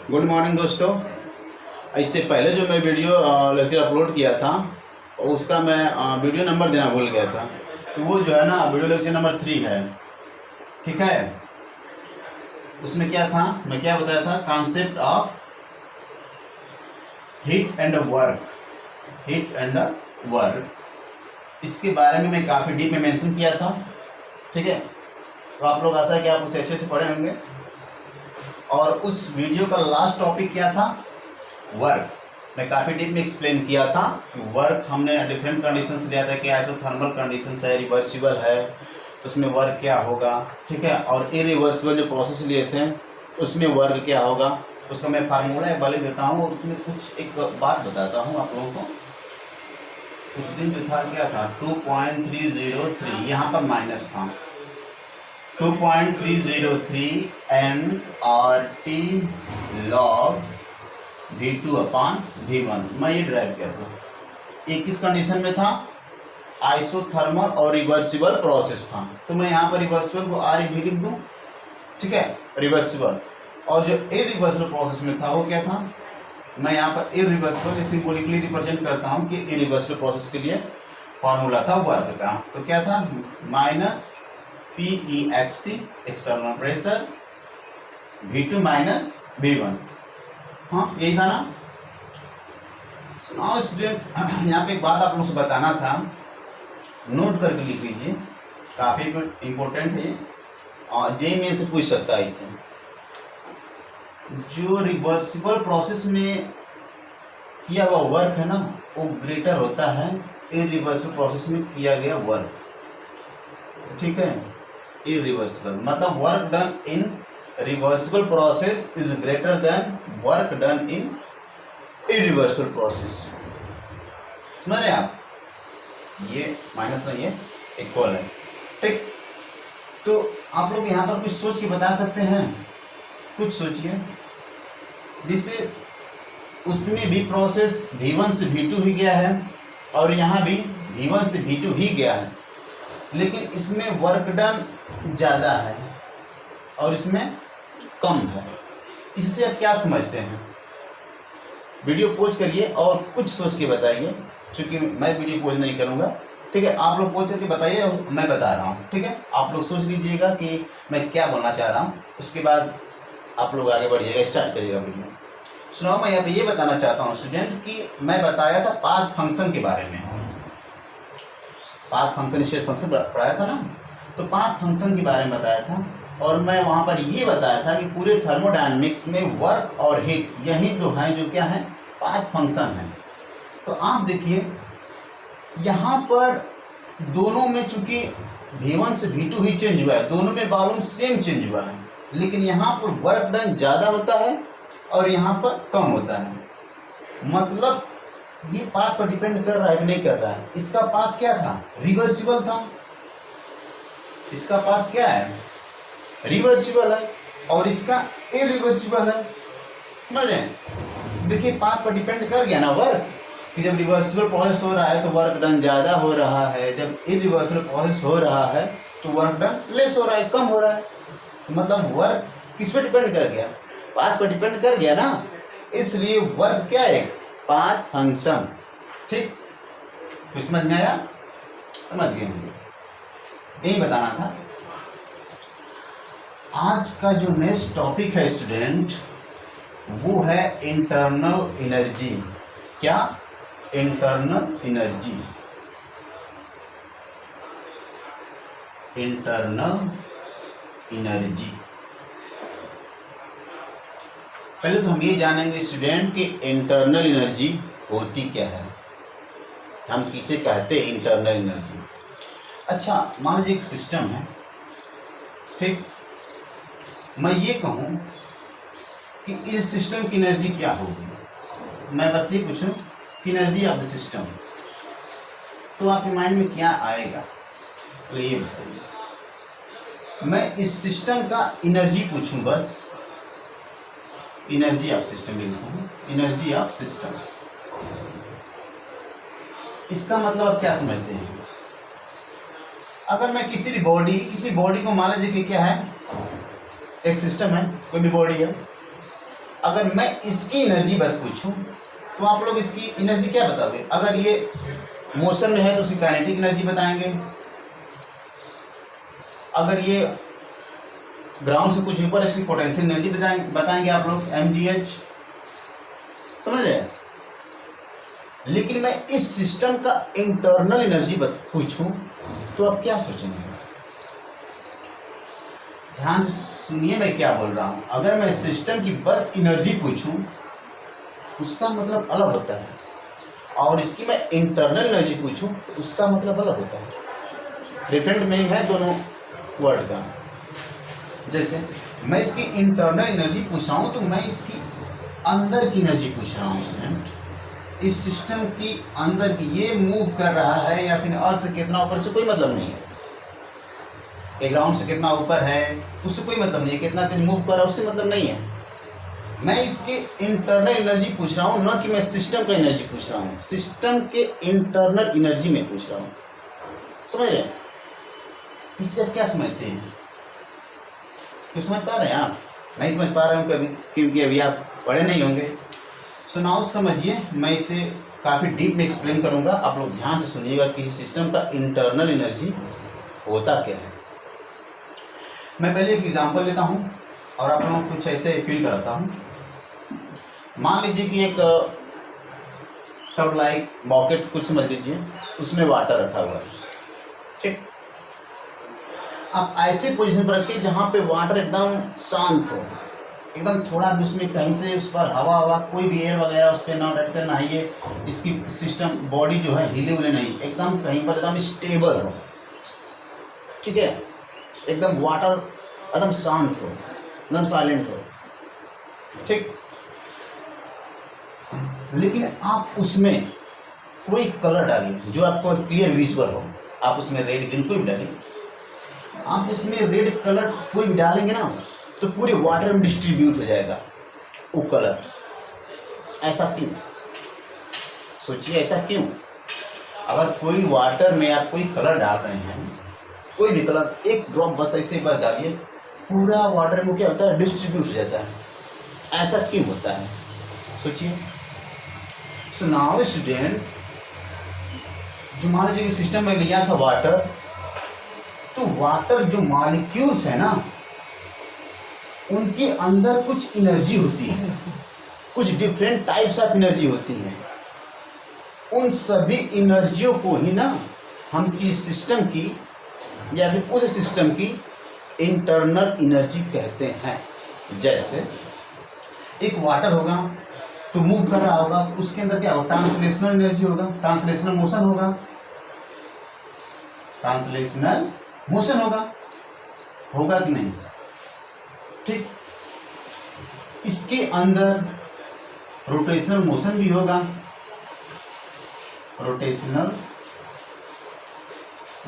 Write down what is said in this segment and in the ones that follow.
Good morning दोस्तों। इससे पहले जो मैं वीडियो लेक्चर अपलोड किया था उसका मैं वीडियो नंबर देना भूल गया था। तो वो जो है ना वीडियो लेक्चर नंबर 3 है, ठीक है। उसमें क्या था, मैं क्या बताया था, concept of heat and work, heat and work, इसके बारे में मैं काफ़ी डीप में मेंशन किया था, ठीक है। तो आप लोग आशा है कि आप उसे अच्छे से पढ़े होंगे। और उस वीडियो का लास्ट टॉपिक क्या था, वर्क। मैं काफ़ी डीप में एक्सप्लेन किया था कि वर्क हमने डिफरेंट कंडीशंस लिया था कि आइसोथर्मल कंडीशंस है, रिवर्सिबल है, उसमें वर्क क्या होगा, ठीक है। और इरिवर्सिबल जो प्रोसेस लिए थे उसमें वर्क क्या होगा, उसका मैं फार्मूला वाले देता हूँ और उसमें कुछ एक बात बताता हूँ आप लोगों को। उस दिन जो था क्या था 2.303, यहाँ पर माइनस था 2.303 nRT log V2/V1। मैं ये ड्राइव किया था। ये किस कंडीशन में था, आइसोथर्मल और रिवर्सिबल प्रोसेस था। तो मैं यहाँ पर रिवर्सिबल को आर भी लिख दूँ, ठीक है, रिवर्सिबल। और जो इरिवर्सिबल प्रोसेस में था वो क्या था, मैं यहाँ पर इरिवर्सिबल सिंबॉलिकली रिप्रेजेंट करता हूँ कि इरिवर्सिबल प्रोसेस के लिए फॉर्मूला था वर्क का। तो क्या था, minus PEXT external pressure V2 minus V1। हाँ यही था ना। सुनाओ स्टूडेंट, यहाँ पे एक बात आप लोगों से बताना था, नोट करके लिख लीजिए, काफ़ी इम्पोर्टेंट है और जेईई में से पूछ सकता है इससे। जो रिवर्सिबल प्रोसेस में किया हुआ वर्क है ना वो ग्रेटर होता है इरिवर्सिबल प्रोसेस में किया गया वर्क, ठीक है। इरिवर्सिबल मतलब work done in reversible process is greater than work done in irreversible process. समझ रहे आप, ये माइनस नहीं है, इक्वल है, ठीक। तो आप लोग यहाँ पर कुछ सोच के बता सकते हैं, कुछ सोचिए, जिससे उसमें भी प्रोसेस V1 से V2 ही गया है और यहाँ भी V1 से V2 ही गया है, लेकिन इसमें वर्क डन ज़्यादा है और इसमें कम है। इससे आप क्या समझते हैं, वीडियो पॉज करिए और कुछ सोच के बताइए, क्योंकि मैं वीडियो पॉज नहीं करूँगा, ठीक है। आप लोग पॉज करके बताइए और मैं बता रहा हूँ, ठीक है। आप लोग सोच लीजिएगा कि मैं क्या बोलना चाह रहा हूँ, उसके बाद आप लोग आगे बढ़िएगा, स्टार्ट करिएगा वीडियो। सुनाओ, मैं यहाँ पे ये बताना चाहता हूँ स्टूडेंट कि मैं बताया था पाथ फंक्शन के बारे में, पाथ फंक्शन स्टेट फंक्शन पढ़ाया था ना, तो पाथ फंक्शन के बारे में बताया था। और मैं वहाँ पर ये बताया था कि पूरे थर्मोडायनेमिक्स में वर्क और हीट यही दो हैं जो क्या है, पाथ फंक्शन है। तो आप देखिए यहाँ पर दोनों में चूंकि V1 से V2 ही चेंज हुआ है, दोनों में वॉल्यूम सेम चेंज हुआ है, लेकिन यहाँ पर वर्क डन ज़्यादा होता है और यहाँ पर कम होता है। मतलब ये पाथ पर डिपेंड कर रहा है कि नहीं कर रहा है। इसका पाथ क्या था, रिवर्सिबल था, इसका पाथ क्या है, रिवर्सिबल है, और इसका इरिवर्सिबल है। समझ रहे हैं, देखिए पाथ पर डिपेंड कर गया ना वर्क, कि जब रिवर्सिबल प्रोसेस हो रहा है तो वर्क डन ज़्यादा हो रहा है, जब इरिवर्सिबल प्रोसेस हो रहा है तो वर्क डन लेस हो रहा है, कम हो रहा है। मतलब वर्क किस पर डिपेंड कर गया, पाथ पर डिपेंड कर गया ना, इसलिए वर्क क्या है, पाथ फंक्शन, ठीक। तो समझ में आया, समझ गए मुझे, यही बताना था। आज का जो नेक्स्ट टॉपिक है स्टूडेंट वो है इंटरनल एनर्जी। क्या, इंटरनल एनर्जी, इंटरनल एनर्जी। पहले तो हम ये जानेंगे स्टूडेंट कि इंटरनल एनर्जी होती क्या है, हम किसे कहते हैं इंटरनल एनर्जी। अच्छा मान लीजिए एक सिस्टम है, ठीक, मैं ये कहूँ कि इस सिस्टम की एनर्जी क्या होगी, मैं बस ये पूछूं कि एनर्जी ऑफ द सिस्टम, तो आपके माइंड में क्या आएगा, तो ये बताइए। मैं इस सिस्टम का एनर्जी पूछूं, बस एनर्जी ऑफ सिस्टम लिखूं, एनर्जी ऑफ सिस्टम, इसका मतलब आप क्या समझते हैं। अगर मैं किसी बॉडी को मान लीजिए कि क्या है, एक सिस्टम है, कोई भी बॉडी है, अगर मैं इसकी एनर्जी बस पूछूं तो आप लोग इसकी एनर्जी क्या बताओगे? अगर ये मोशन में है तो उसकी काइनेटिक एनर्जी बताएंगे, अगर ये ग्राउंड से कुछ ऊपर इसकी पोटेंशियल एनर्जी बताएंगे आप लोग, mgh, समझ रहे हैं? लेकिन मैं इस सिस्टम का इंटरनल एनर्जी पूछूं तो आप क्या सोचेंगे? ध्यान से सुनिए मैं क्या बोल रहा हूं। अगर मैं सिस्टम की बस एनर्जी पूछूं उसका मतलब अलग होता है, और इसकी मैं इंटरनल एनर्जी पूछूं तो उसका मतलब अलग होता है। डिफरेंट मीनिंग है दोनों वर्ड का। जैसे मैं इसकी इंटरनल एनर्जी पूछ रहा हूं तो मैं इसकी अंदर की एनर्जी पूछ रहा हूं स्टूडेंट। इस सिस्टम की अंदर की ये मूव कर रहा है या फिर अर्थ से कितना ऊपर से कोई मतलब नहीं है, ग्राउंड से कितना ऊपर है उससे कोई मतलब नहीं है, कितना दिन मूव कर रहा है उससे मतलब नहीं है। मैं इसकी इंटरनल एनर्जी पूछ रहा हूँ, ना कि मैं सिस्टम का एनर्जी पूछ रहा हूँ। सिस्टम के इंटरनल एनर्जी में पूछ रहा हूँ, समझ रहे हैं? इससे आप क्या समझते हैं? क्यों समझ पा रहे हैं आप? नहीं समझ पा रहे हो क्योंकि अभी आप पढ़े नहीं होंगे। सो नाउ समझिए, मैं इसे काफ़ी डीप में एक्सप्लेन करूँगा, आप लोग ध्यान से सुनिएगा कि सिस्टम का इंटरनल एनर्जी होता क्या है। मैं पहले एक एग्जांपल लेता हूँ और आप लोगों को कुछ ऐसे फील कराता हूँ। मान लीजिए कि एक टब लाइक बॉकेट कुछ समझ लीजिए, उसमें वाटर रखा हुआ है, ठीक? आप ऐसे पोजीशन पर रखिए जहाँ पे वाटर एकदम शांत हो, एकदम थोड़ा भी उसमें कहीं से उस पर हवा कोई भी एयर वगैरह उस पर ना अटके, ना ये इसकी सिस्टम बॉडी जो है हिले उले नहीं, एकदम कहीं पर एकदम स्टेबल हो, ठीक है? एकदम वाटर एकदम शांत हो, एकदम साइलेंट हो, ठीक? लेकिन आप उसमें कोई कलर डालिए जो आपको क्लियर विजुअल हो। आप उसमें रेड ग्रीन कोई भी डालिए, आप उसमें रेड कलर कोई भी डालेंगे ना तो पूरे वाटर में डिस्ट्रीब्यूट हो जाएगा वो कलर। ऐसा क्यों? सोचिए, ऐसा क्यों? अगर कोई वाटर में आप कोई कलर डाल रहे हैं, कोई भी कलर, एक ड्रॉप बस ऐसे बस डालिए, पूरा वाटर में क्या होता है? डिस्ट्रीब्यूट हो जाता है। ऐसा क्यों होता है? सोचिए। सो नाउ स्टूडेंट, जो मान लीजिए सिस्टम में लिया था वाटर, तो वाटर जो मॉलिक्यूल्स है ना, उनके अंदर कुछ एनर्जी होती है, कुछ डिफरेंट टाइप्स ऑफ एनर्जी होती है। उन सभी एनर्जियों को ही ना हम किस सिस्टम की या फिर उस सिस्टम की इंटरनल एनर्जी कहते हैं। जैसे एक वाटर होगा तो मूव कर रहा होगा, तो उसके अंदर क्या होगा? ट्रांसलेशनल एनर्जी होगा, ट्रांसलेशनल मोशन होगा, ट्रांसलेशनल मोशन होगा कि नहीं? ठीक। इसके अंदर रोटेशनल मोशन भी होगा, रोटेशनल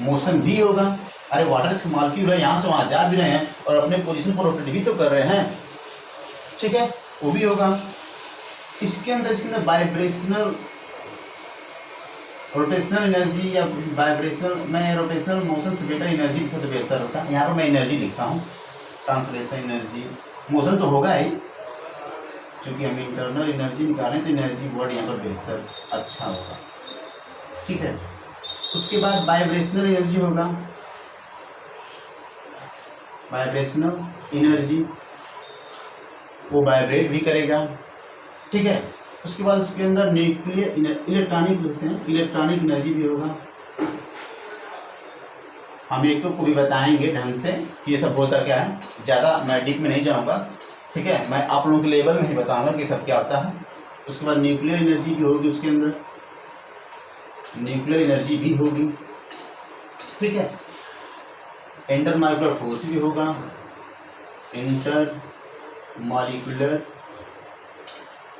मोशन भी होगा। अरे वाटर के मॉलिक्यूल है, यहाँ से वहाँ जा भी रहे हैं और अपने पोजीशन पर रोटेट भी तो कर रहे हैं, ठीक है, वो भी होगा। इसके अंदर वाइब्रेशनल रोटेशनल एनर्जी या वाइब्रेशनल, मैं रोटेशनल मोशन से बेटर एनर्जी लिखा तो बेहतर होता है। यहाँ पर मैं एनर्जी लिखता हूँ, ट्रांसलेशन एनर्जी, मोशन तो होगा ही, क्योंकि हम इंटरनल एनर्जी निकालें तो एनर्जी वर्ड यहाँ पर बेहतर अच्छा होगा, ठीक है। उसके बाद वाइब्रेशनल एनर्जी होगा, वाइब्रेशनल एनर्जी, वो वाइब्रेट भी करेगा, ठीक है। उसके बाद उसके अंदर न्यूक्लियर इलेक्ट्रॉनिक लिखते हैं, इलेक्ट्रॉनिक एनर्जी भी होगा। हम एक को भी बताएंगे ढंग से कि ये सब होता क्या है, ज़्यादा मैं डीप में नहीं जाऊँगा, ठीक है। मैं आप लोगों के लेवल में ही बताऊँगा कि सब क्या होता है। उसके बाद न्यूक्लियर एनर्जी भी होगी, उसके अंदर न्यूक्लियर एनर्जी भी होगी, ठीक है। इंटर मॉलिक्यूलर फोर्स भी होगा, इंटर मॉलिक्यूलर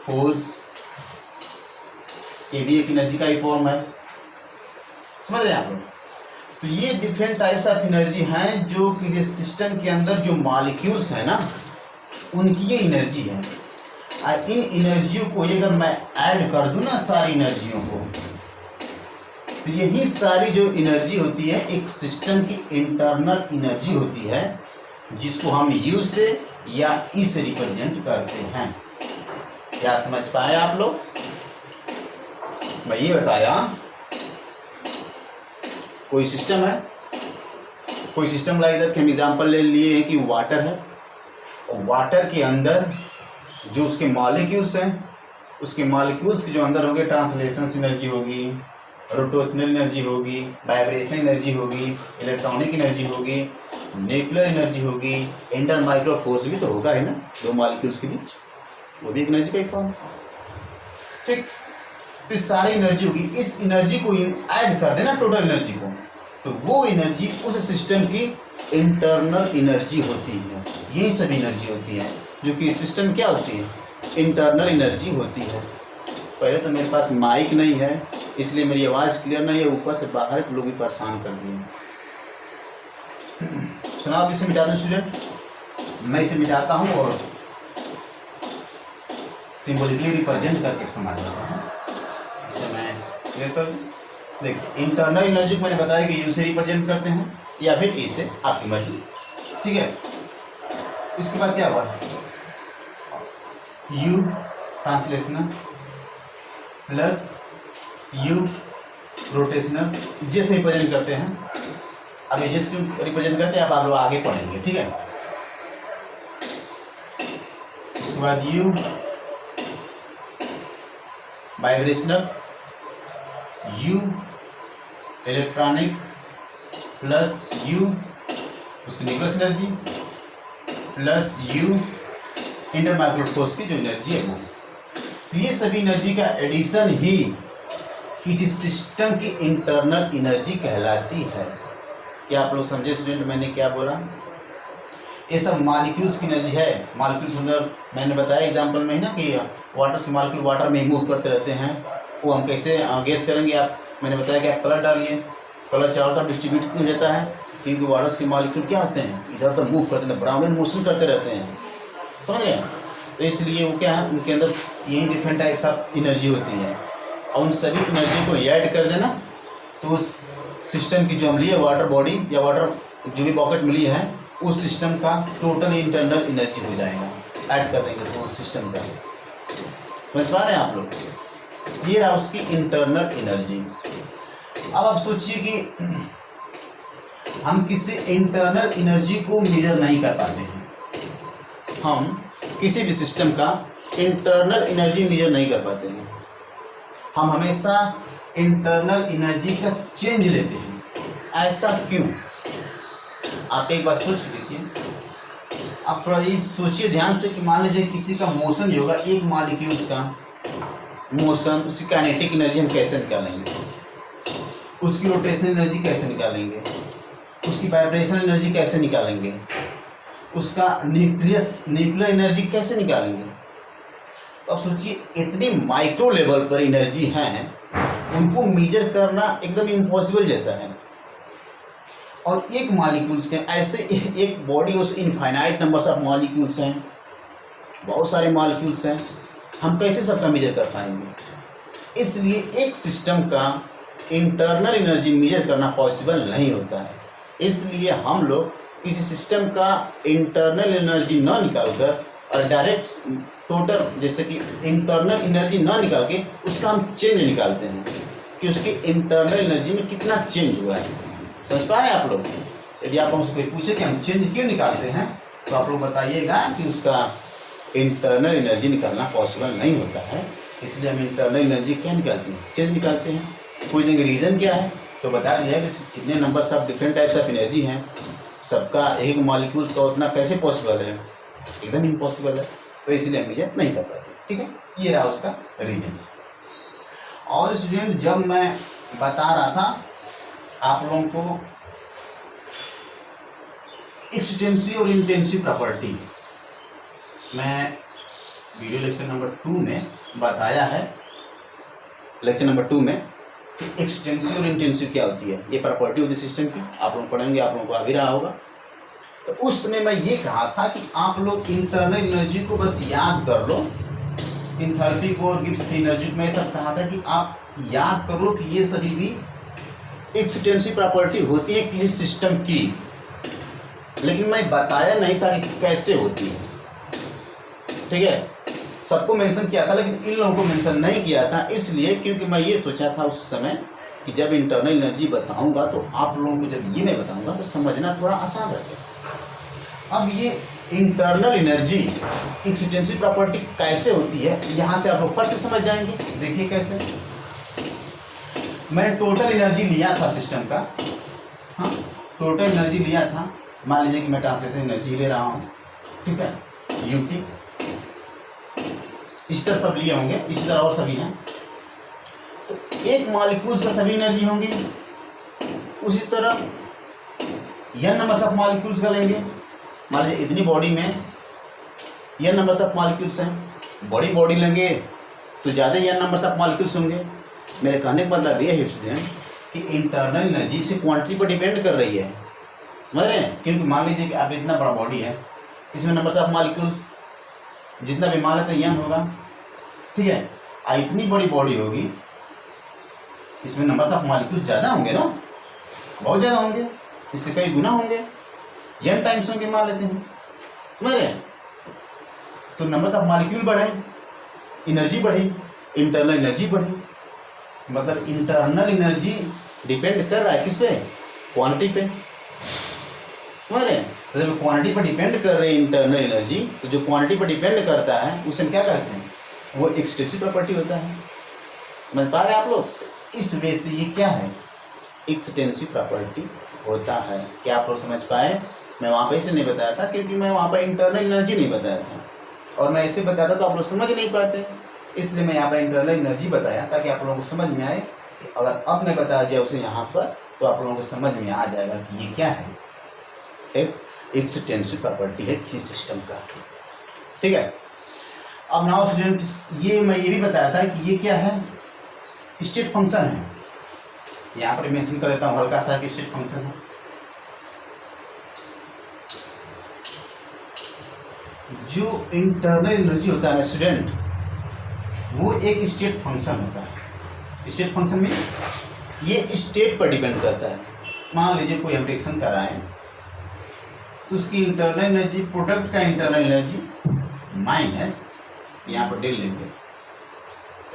फोर्स, ये भी एक एनर्जी का ही फॉर्म है, समझ रहे हैं आप लोग। तो ये डिफरेंट टाइप्स ऑफ एनर्जी हैं जो किसी सिस्टम के अंदर जो मॉलिक्यूल्स हैं ना, उनकी ये एनर्जी है। और इन एनर्जियों को अगर मैं ऐड कर दूं ना, सारी एनर्जियों को, तो यही सारी जो एनर्जी होती है एक सिस्टम की इंटरनल एनर्जी होती है, जिसको हम यू से या ई से रिप्रेजेंट करते हैं। क्या समझ पाए आप लोग? मैं ये बताया कोई सिस्टम है, कोई सिस्टम लाइक दैट, हम एग्जांपल ले लिए हैं कि वाटर है, और वाटर के अंदर जो उसके मॉलिक्यूल्स हैं, उसके मॉलिक्यूल्स के जो अंदर होंगे ट्रांसलेशन एनर्जी होगी, रोटेशनल एनर्जी होगी, वाइब्रेशन एनर्जी होगी, इलेक्ट्रॉनिक एनर्जी होगी, न्यूक्लियर एनर्जी होगी, इंटर माइक्रो फोर्स भी तो होगा है ना दो मॉलिक्यूल्स के बीच, वो भी एक एनर्जी का एक फॉर्म। ठीक, तो इस सारी एनर्जी होगी, इस एनर्जी को ऐड कर देना टोटल एनर्जी को, तो वो एनर्जी उस सिस्टम की इंटरनल एनर्जी होती है। यही सभी एनर्जी होती है जो कि सिस्टम क्या होती है, इंटरनल एनर्जी होती है। पहले तो मेरे पास माइक नहीं है इसलिए मेरी आवाज़ क्लियर नहीं है, ऊपर से बाहर के लोग भी परेशान कर दिए। सुना, अब इसे मिटा दूँ स्टूडेंट, मैं इसे मिटाता हूँ और सिंबॉलिकली रिप्रेजेंट करके समझ रहा हूँ, इसे मैं क्लियर कर दूँ। देखिए इंटरनल एनर्जी को मैंने बताया कि यू से रिप्रेजेंट करते हैं या फिर ई से, आपकी मर्जी। ठीक है, इसके बाद क्या हुआ, you translational plus you rotational, जिस रिप्रेजेंट करते हैं। अब ये जिस रिप्रेजेंट करते हैं आप लोग आगे पढ़ेंगे। ठीक है, उसके बाद you vibrational, you electronic plus you उसकी nuclear energy plus you inter micro force की जो एनर्जी है वो। तो ये सभी एनर्जी का एडिशन ही किसी सिस्टम की इंटरनल एनर्जी कहलाती है। क्या आप लोग समझे स्टूडेंट मैंने क्या बोला? ये सब मॉलिक्यूल्स की एनर्जी है। मॉलिक्यूल्स अंदर मैंने बताया एग्जांपल में ही ना कि वाटर से मॉलिक्यूल वाटर में मूव करते रहते हैं, वो हम कैसे गेस करेंगे? आप मैंने बताया कि आप कलर डालिए, कलर चारों तरफ डिस्ट्रीब्यूट क्यों हो जाता है? क्योंकि वाटर्स के मॉलिक्यूल क्या होते हैं, इधर उधर मूव करते हैं, ब्राउन मोशन करते रहते हैं, समझ गए? तो इसलिए वो क्या है, उनके अंदर यही डिफरेंट टाइप्स ऑफ एनर्जी होती है, और उन सभी एनर्जी को ऐड कर देना तो उस सिस्टम की जो मिली है वाटर बॉडी या वाटर जो भी बॉकेट मिली है उस सिस्टम का टोटल इंटरनल एनर्जी हो जाएगा, ऐड कर देंगे तो सिस्टम का। समझ पा रहे हैं आप लोग? ये रहा उसकी इंटरनल एनर्जी। अब आप सोचिए कि हम किसी इंटरनल एनर्जी को मेजर नहीं कर पाते हैं, हम किसी भी सिस्टम का इंटरनल एनर्जी मेजर नहीं कर पाते हैं, हम हमेशा इंटरनल एनर्जी का चेंज लेते हैं। ऐसा क्यों? आप एक बार सोच के देखिए, आप थोड़ा ये सोचिए ध्यान से कि मान लीजिए किसी का मोशन ही होगा, एक मॉलिक्यूल्स का मोशन, उसकी काइनेटिक एनर्जी हम कैसे निकालेंगे, उसकी रोटेशनल एनर्जी कैसे निकालेंगे, उसकी वाइब्रेशन एनर्जी कैसे निकालेंगे, उसका न्यूक्लियर एनर्जी कैसे निकालेंगे? तो अब सोचिए इतनी माइक्रो लेवल पर एनर्जी हैं, उनको मेजर करना एकदम इम्पॉसिबल जैसा है। और एक मॉलिक्यूल्स के ऐसे एक बॉडी उस इनफाइनाइट नंबर्स ऑफ मॉलिक्यूल्स हैं, बहुत सारे मॉलिक्यूल्स हैं, हम कैसे सबका मेजर कर पाएंगे? इसलिए एक सिस्टम का इंटरनल एनर्जी मेजर करना पॉसिबल नहीं होता है। इसलिए हम लोग किसी सिस्टम का इंटरनल एनर्जी ना निकालकर और डायरेक्ट टोटल जैसे कि इंटरनल एनर्जी ना निकाल के उसका हम चेंज निकालते हैं कि उसकी इंटरनल एनर्जी में कितना चेंज हुआ है। समझ पा रहे हैं आप लोग? यदि आप हमसे कोई पूछे कि हम चेंज क्यों निकालते हैं तो आप लोग बताइएगा कि उसका इंटरनल एनर्जी निकालना पॉसिबल नहीं होता है, इसलिए हम इंटरनल एनर्जी क्या निकालते हैं, चेंज निकालते हैं। पूछ देंगे रीज़न क्या है तो बता दिया कि कितने numbers of different types of energy हैं, सबका एक मॉलिक्यूल्स का उतना कैसे पॉसिबल है, एकदम इम्पॉसिबल है, तो इसलिए हम मेजर नहीं कर पाते। ठीक है, ये रहा उसका रीजन्स। और स्टूडेंट जब मैं बता रहा था आप लोगों को एक्सटेंसिव और इंटेंसिव प्रॉपर्टी, मैं वीडियो लेक्चर नंबर 2 में बताया है, लेक्चर नंबर 2 में कि एक्सटेंसिव और इंटेंसिव क्या होती है, ये प्रॉपर्टी होती है सिस्टम की, आप लोग पढ़ेंगे, आप लोगों को आ भी रहा होगा। तो उस समय मैं ये कहा था कि आप लोग इंटरनल एनर्जी को बस याद कर लो, इंथैल्पी को और गिब्स की एनर्जी को मैं सब कहा था कि आप याद कर लो कि ये सभी भी एक्सटेंसिव प्रॉपर्टी होती है किसी सिस्टम की, लेकिन मैं बताया नहीं था कि कैसे होती है। ठीक है, सबको मेंशन किया था, लेकिन इन लोगों को मेंशन नहीं किया था, इसलिए क्योंकि मैं ये सोचा था उस समय कि जब इंटरनल एनर्जी बताऊंगा तो आप लोगों को जब ये मैं बताऊंगा तो समझना थोड़ा आसान रहेगा। अब ये इंटरनल एनर्जी एक्सटेंसिव प्रॉपर्टी कैसे होती है, यहाँ से आप लोग फट से समझ जाएंगे। देखिए कैसे, मैंने टोटल एनर्जी लिया था सिस्टम का, हाँ टोटल एनर्जी लिया था। मान लीजिए कि मैं ट्रांसलेशन एनर्जी ले रहा हूँ, ठीक है, यूटी, इस तरह सब लिए होंगे, इसी तरह और सभी हैं। तो एक मॉलिक्यूल्स का सभी एनर्जी होंगी, उसी तरह n नंबर ऑफ मॉलिक्यूल्स का लेंगे। मान लीजिए इतनी बॉडी में n नंबर ऑफ मॉलिक्यूल्स हैं, बड़ी बॉडी लेंगे तो ज़्यादा n नंबर ऑफ मॉलिक्यूल्स होंगे। मेरे कहने का मतलब ये है स्टूडेंट कि इंटरनल एनर्जी से क्वांटिटी पर डिपेंड कर रही है, समझ रहे हैं। क्योंकि मान लीजिए कि आप इतना बड़ा बॉडी है, इसमें नंबर ऑफ मॉलिक्यूल्स जितना भी मान लेते हैं m होगा, ठीक है। इतनी बड़ी बॉडी होगी, इसमें नंबर ऑफ मॉलिक्यूल्स ज़्यादा होंगे ना, बहुत ज़्यादा होंगे, इससे कई गुना होंगे, n टाइम्स होंगे मान लेते हैं, समझ रहे हैं। तो नंबर ऑफ मॉलिक्यूल बढ़े, एनर्जी बढ़ी, इंटरनल एनर्जी बढ़ी। मतलब इंटरनल एनर्जी डिपेंड कर रहा है किस पे, क्वांटिटी पे, समझ रहे हैं। तो जब क्वांटिटी पर डिपेंड कर रहे हैं इंटरनल एनर्जी, तो जो क्वांटिटी पर डिपेंड करता है उसे हम क्या कहते हैं, वो एक्सटेंसिव प्रॉपर्टी होता है। समझ पा रहे हैं आप लोग। इस वे से ये क्या है, एक्सटेंसिव प्रॉपर्टी होता है। क्या आप लोग समझ पाए। मैं वहाँ पे इसे नहीं बताया था क्योंकि मैं वहाँ पर इंटरनल एनर्जी नहीं बताया था, और मैं ऐसे बताता तो आप लोग समझ नहीं पाते, इसलिए मैं यहाँ पर इंटरनल एनर्जी बताया ताकि आप लोगों को समझ में आए। अगर अब मैं बता दिया उसे यहाँ पर तो आप लोगों को समझ में आ जाएगा कि ये क्या है, एक एक्सटेंसिव प्रॉपर्टी है किसी सिस्टम का, ठीक है। अब नाउ स्टूडेंट्स, ये मैं ये भी बताया था कि ये क्या है, स्टेट फंक्शन है। यहाँ पर मेंशन कर देता हूँ हल्का सा कि स्टेट फंक्शन है। जो इंटरनल एनर्जी होता है ना स्टूडेंट, वो एक स्टेट फंक्शन होता है। स्टेट फंक्शन मीन्स ये स्टेट पर डिपेंड करता है। मान लीजिए कोई हम रिएक्शन कराएं तो उसकी इंटरनल एनर्जी, प्रोडक्ट का इंटरनल एनर्जी माइनस, यहाँ पर डेल लेंगे,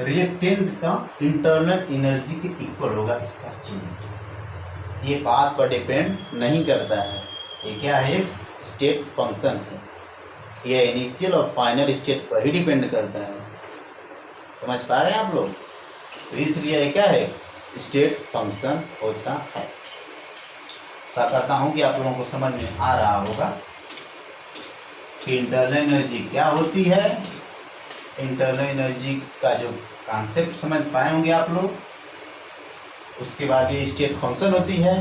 रिएक्टेंट का इंटरनल एनर्जी के इक्वल होगा इसका चिन्ह। ये बात पर डिपेंड नहीं करता है, ये क्या है, एक स्टेट फंक्शन है। ये इनिशियल और फाइनल स्टेट पर ही डिपेंड करता है। समझ पा रहे हैं आप लोग। तो इसलिए क्या है, स्टेट फंक्शन होता है। आशा करता हूँ कि आप लोगों को समझ में आ रहा होगा कि इंटरनल एनर्जी क्या होती है। इंटरनल एनर्जी का जो कॉन्सेप्ट समझ पाए होंगे आप लोग। उसके बाद ये स्टेट फंक्शन होती है।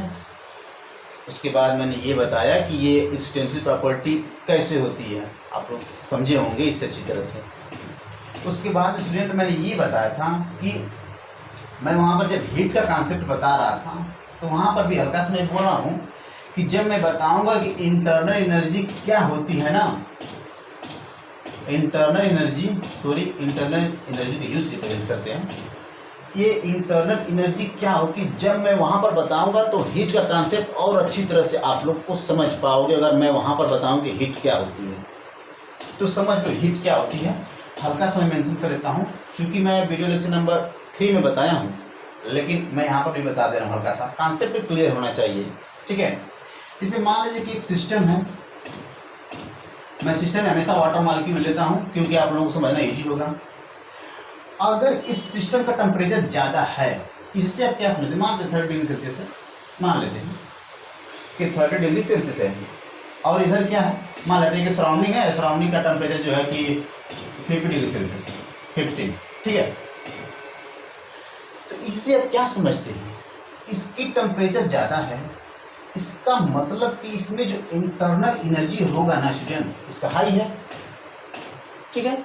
उसके बाद मैंने ये बताया कि ये एक्सटेंसिव प्रॉपर्टी कैसे होती है, आप लोग समझे होंगे इससे अच्छी तरह से। उसके बाद स्टूडेंट मैंने ये बताया था कि मैं वहाँ पर जब हीट का कॉन्सेप्ट बता रहा था तो वहाँ पर भी हल्का से मैं बोल रहा हूँ कि जब मैं बताऊँगा कि इंटरनल एनर्जी क्या होती है ना, इंटरनल एनर्जी के यूज से प्रेजेंट करते हैं। ये इंटरनल एनर्जी क्या होती है, जब मैं वहाँ पर बताऊँगा तो हीट का कॉन्सेप्ट और अच्छी तरह से आप लोग को समझ पाओगे। अगर मैं वहाँ पर बताऊँ कि हीट क्या होती है तो समझ लो हीट क्या होती है। हल्का सा मैं मेंशन कर देता हूँ, चूँकि मैं वीडियो लेक्चर नंबर 3 में बताया हूँ, लेकिन मैं यहाँ पर भी बता दे रहा हूँ। हल्का सा कॉन्सेप्ट क्लियर होना चाहिए, ठीक है। जैसे मान लीजिए कि एक सिस्टम है, मैं सिस्टम में हमेशा वाटर मॉलिक्यूल लेता हूँ क्योंकि आप लोगों को समझना ईजी होगा। अगर इस सिस्टम का टेम्परेचर ज़्यादा है, इससे आप क्या समझते हैं, मान लेते 30 डिग्री सेल्सियस है, मान लेते हैं कि 30 डिग्री सेल्सियस है, और इधर क्या है, मान लेते हैं कि सराउंडिंग है, सराउंडिंग का टेम्परेचर जो है कि 50 डिग्री सेल्सियस है, 50, ठीक है। तो इससे आप क्या समझते हैं, इसकी टेम्परेचर ज़्यादा है, इसका मतलब कि इसमें जो इंटरनल एनर्जी होगा ना स्टूडेंट, इसका हाई है, ठीक है।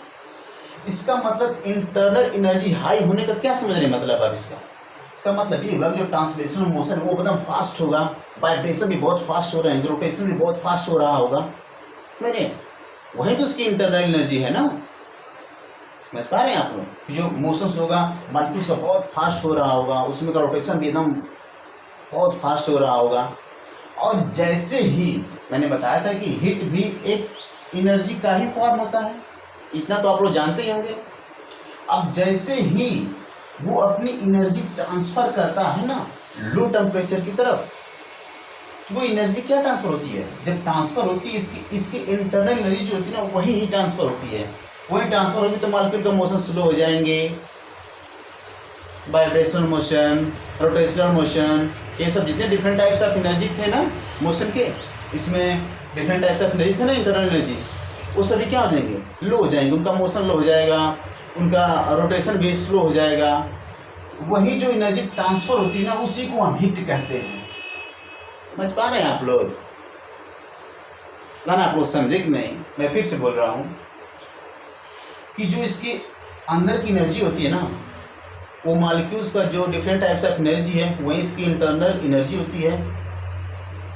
इसका मतलब इंटरनल एनर्जी हाई होने का क्या समझ रहे हैं, मतलब आप इसका मतलब ये होगा जो ट्रांसलेशनल मोशन वो एकदम फास्ट होगा, वाइब्रेशन भी बहुत फास्ट हो रहे हैं, रोटेशन भी बहुत फास्ट हो रहा होगा, मैंने वहीं तो उसकी इंटरनल एनर्जी है ना। समझ पा रहे हैं आप लोग। जो मोशंस होगा मॉलिक्यूल्स का बहुत फास्ट हो रहा होगा, उसमें का रोटेशन भी एकदम बहुत फास्ट हो रहा होगा। और जैसे ही मैंने बताया था कि हीट भी एक एनर्जी का ही फॉर्म होता है, इतना तो आप लोग जानते ही होंगे। अब जैसे ही वो अपनी एनर्जी ट्रांसफर करता है ना लो टेम्परेचर की तरफ, तो वो एनर्जी क्या ट्रांसफर होती है, जब ट्रांसफर होती है इसकी इंटरनल एनर्जी जो होती है ना वही ही ट्रांसफर होती है। वही ट्रांसफर होगी तो मॉलिक्यूल का मोशन स्लो हो जाएंगे, वाइब्रेशनल मोशन, रोटेशनल मोशन, ये सब जितने डिफरेंट टाइप्स ऑफ एनर्जी थे ना मोशन के, इसमें डिफरेंट टाइप्स ऑफ एनर्जी थे ना इंटरनल एनर्जी, वो सभी क्या हो जाएंगे, लो हो जाएंगे। उनका मोशन लो हो जाएगा, उनका रोटेशन भी स्लो हो जाएगा। वही जो एनर्जी ट्रांसफर होती है ना उसी को हम हीट कहते हैं। समझ पा रहे हैं आप लोग ना? आप लोग समझे कि नहीं? मैं फिर से बोल रहा हूँ कि जो इसके अंदर की एनर्जी होती है ना, वो मॉलिक्यूल्स का जो डिफरेंट टाइप्स ऑफ एनर्जी है वही इसकी इंटरनल एनर्जी होती है।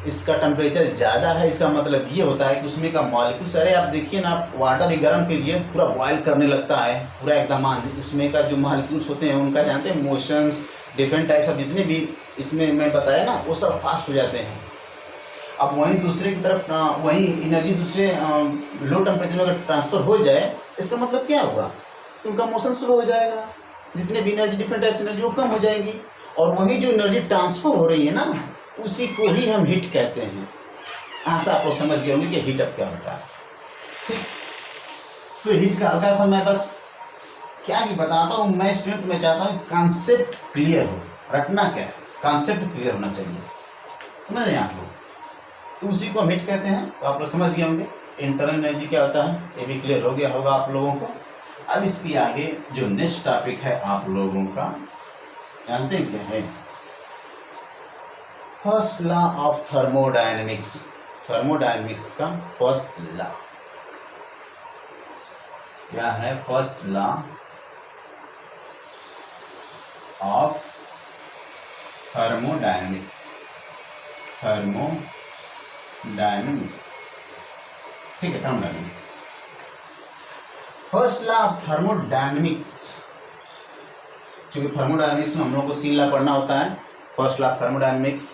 इसका टेम्परेचर ज़्यादा है, इसका मतलब ये होता है कि उसमें का मॉलिक्यूल्स, अरे आप देखिए ना, आप वाटर ही गर्म कीजिए पूरा बॉयल करने लगता है पूरा एकदम, उसमें का जो मॉलिक्यूल्स होते हैं उनका जानते हैं मोशंस, डिफरेंट टाइप्स ऑफ जितने भी इसमें मैं बताया ना वो सब फास्ट हो जाते हैं। अब वहीं दूसरे की तरफ वही एनर्जी दूसरे लो टेम्परेचर में अगर ट्रांसफ़र हो जाए, इसका मतलब क्या होगा, उनका मोशन स्लो हो जाएगा, जितने भी एनर्जी डिफरेंट टाइप्स एनर्जी वो कम हो जाएंगी। और वही जो एनर्जी ट्रांसफ़र हो रही है ना उसी को ही हम हीट कहते हैं। ऐसा आप लोग समझ गए होंगे कि हीट अप क्या होता है। तो हीट का हल्का सा मैं बस क्या ही बताता हूँ, मैं स्टूडेंट में चाहता हूँ कॉन्सेप्ट क्लियर हो, रटना क्या है, कॉन्सेप्ट क्लियर होना चाहिए, समझ रहे हैं आप लोग? तो उसी को हम हीट कहते हैं। तो आप लोग समझ गए होंगे इंटरनल एनर्जी क्या होता है, ये भी क्लियर हो गया होगा आप लोगों को। अब इसके आगे जो नेक्स्ट टॉपिक है आप लोगों का, जानते हैं क्या है? First law of thermodynamics. Thermodynamics का फर्स्ट लॉ क्या है? First law of thermodynamics. Thermodynamics, ठीक है, thermodynamics. First law of thermodynamics, क्योंकि थर्मोडायनेमिक्स में हम लोग को 3 लॉ पढ़ना होता है। First law of thermodynamics,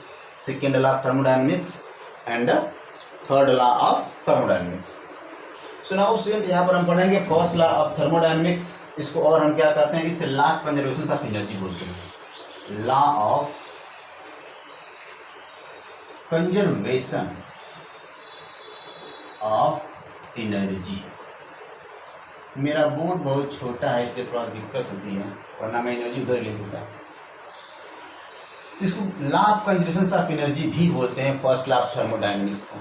second law of thermodynamics and third law of thermodynamics. So now student यहाँ पर हम पढ़ेंगे फर्स्ट लॉ ऑफ थर्मोडायनेमिक्स। इसको और हम क्या कहते हैं, इसे law of conservation of energy बोलते हैं। Law of conservation of energy. मेरा बोर्ड बहुत छोटा है इसलिए थोड़ा दिक्कत होती है, वरना मैं एनर्जी उधर लिख देता। इसको law of conservation of energy भी बोलते हैं, फर्स्ट लॉ ऑफ थर्मोडायनेमिक्स का।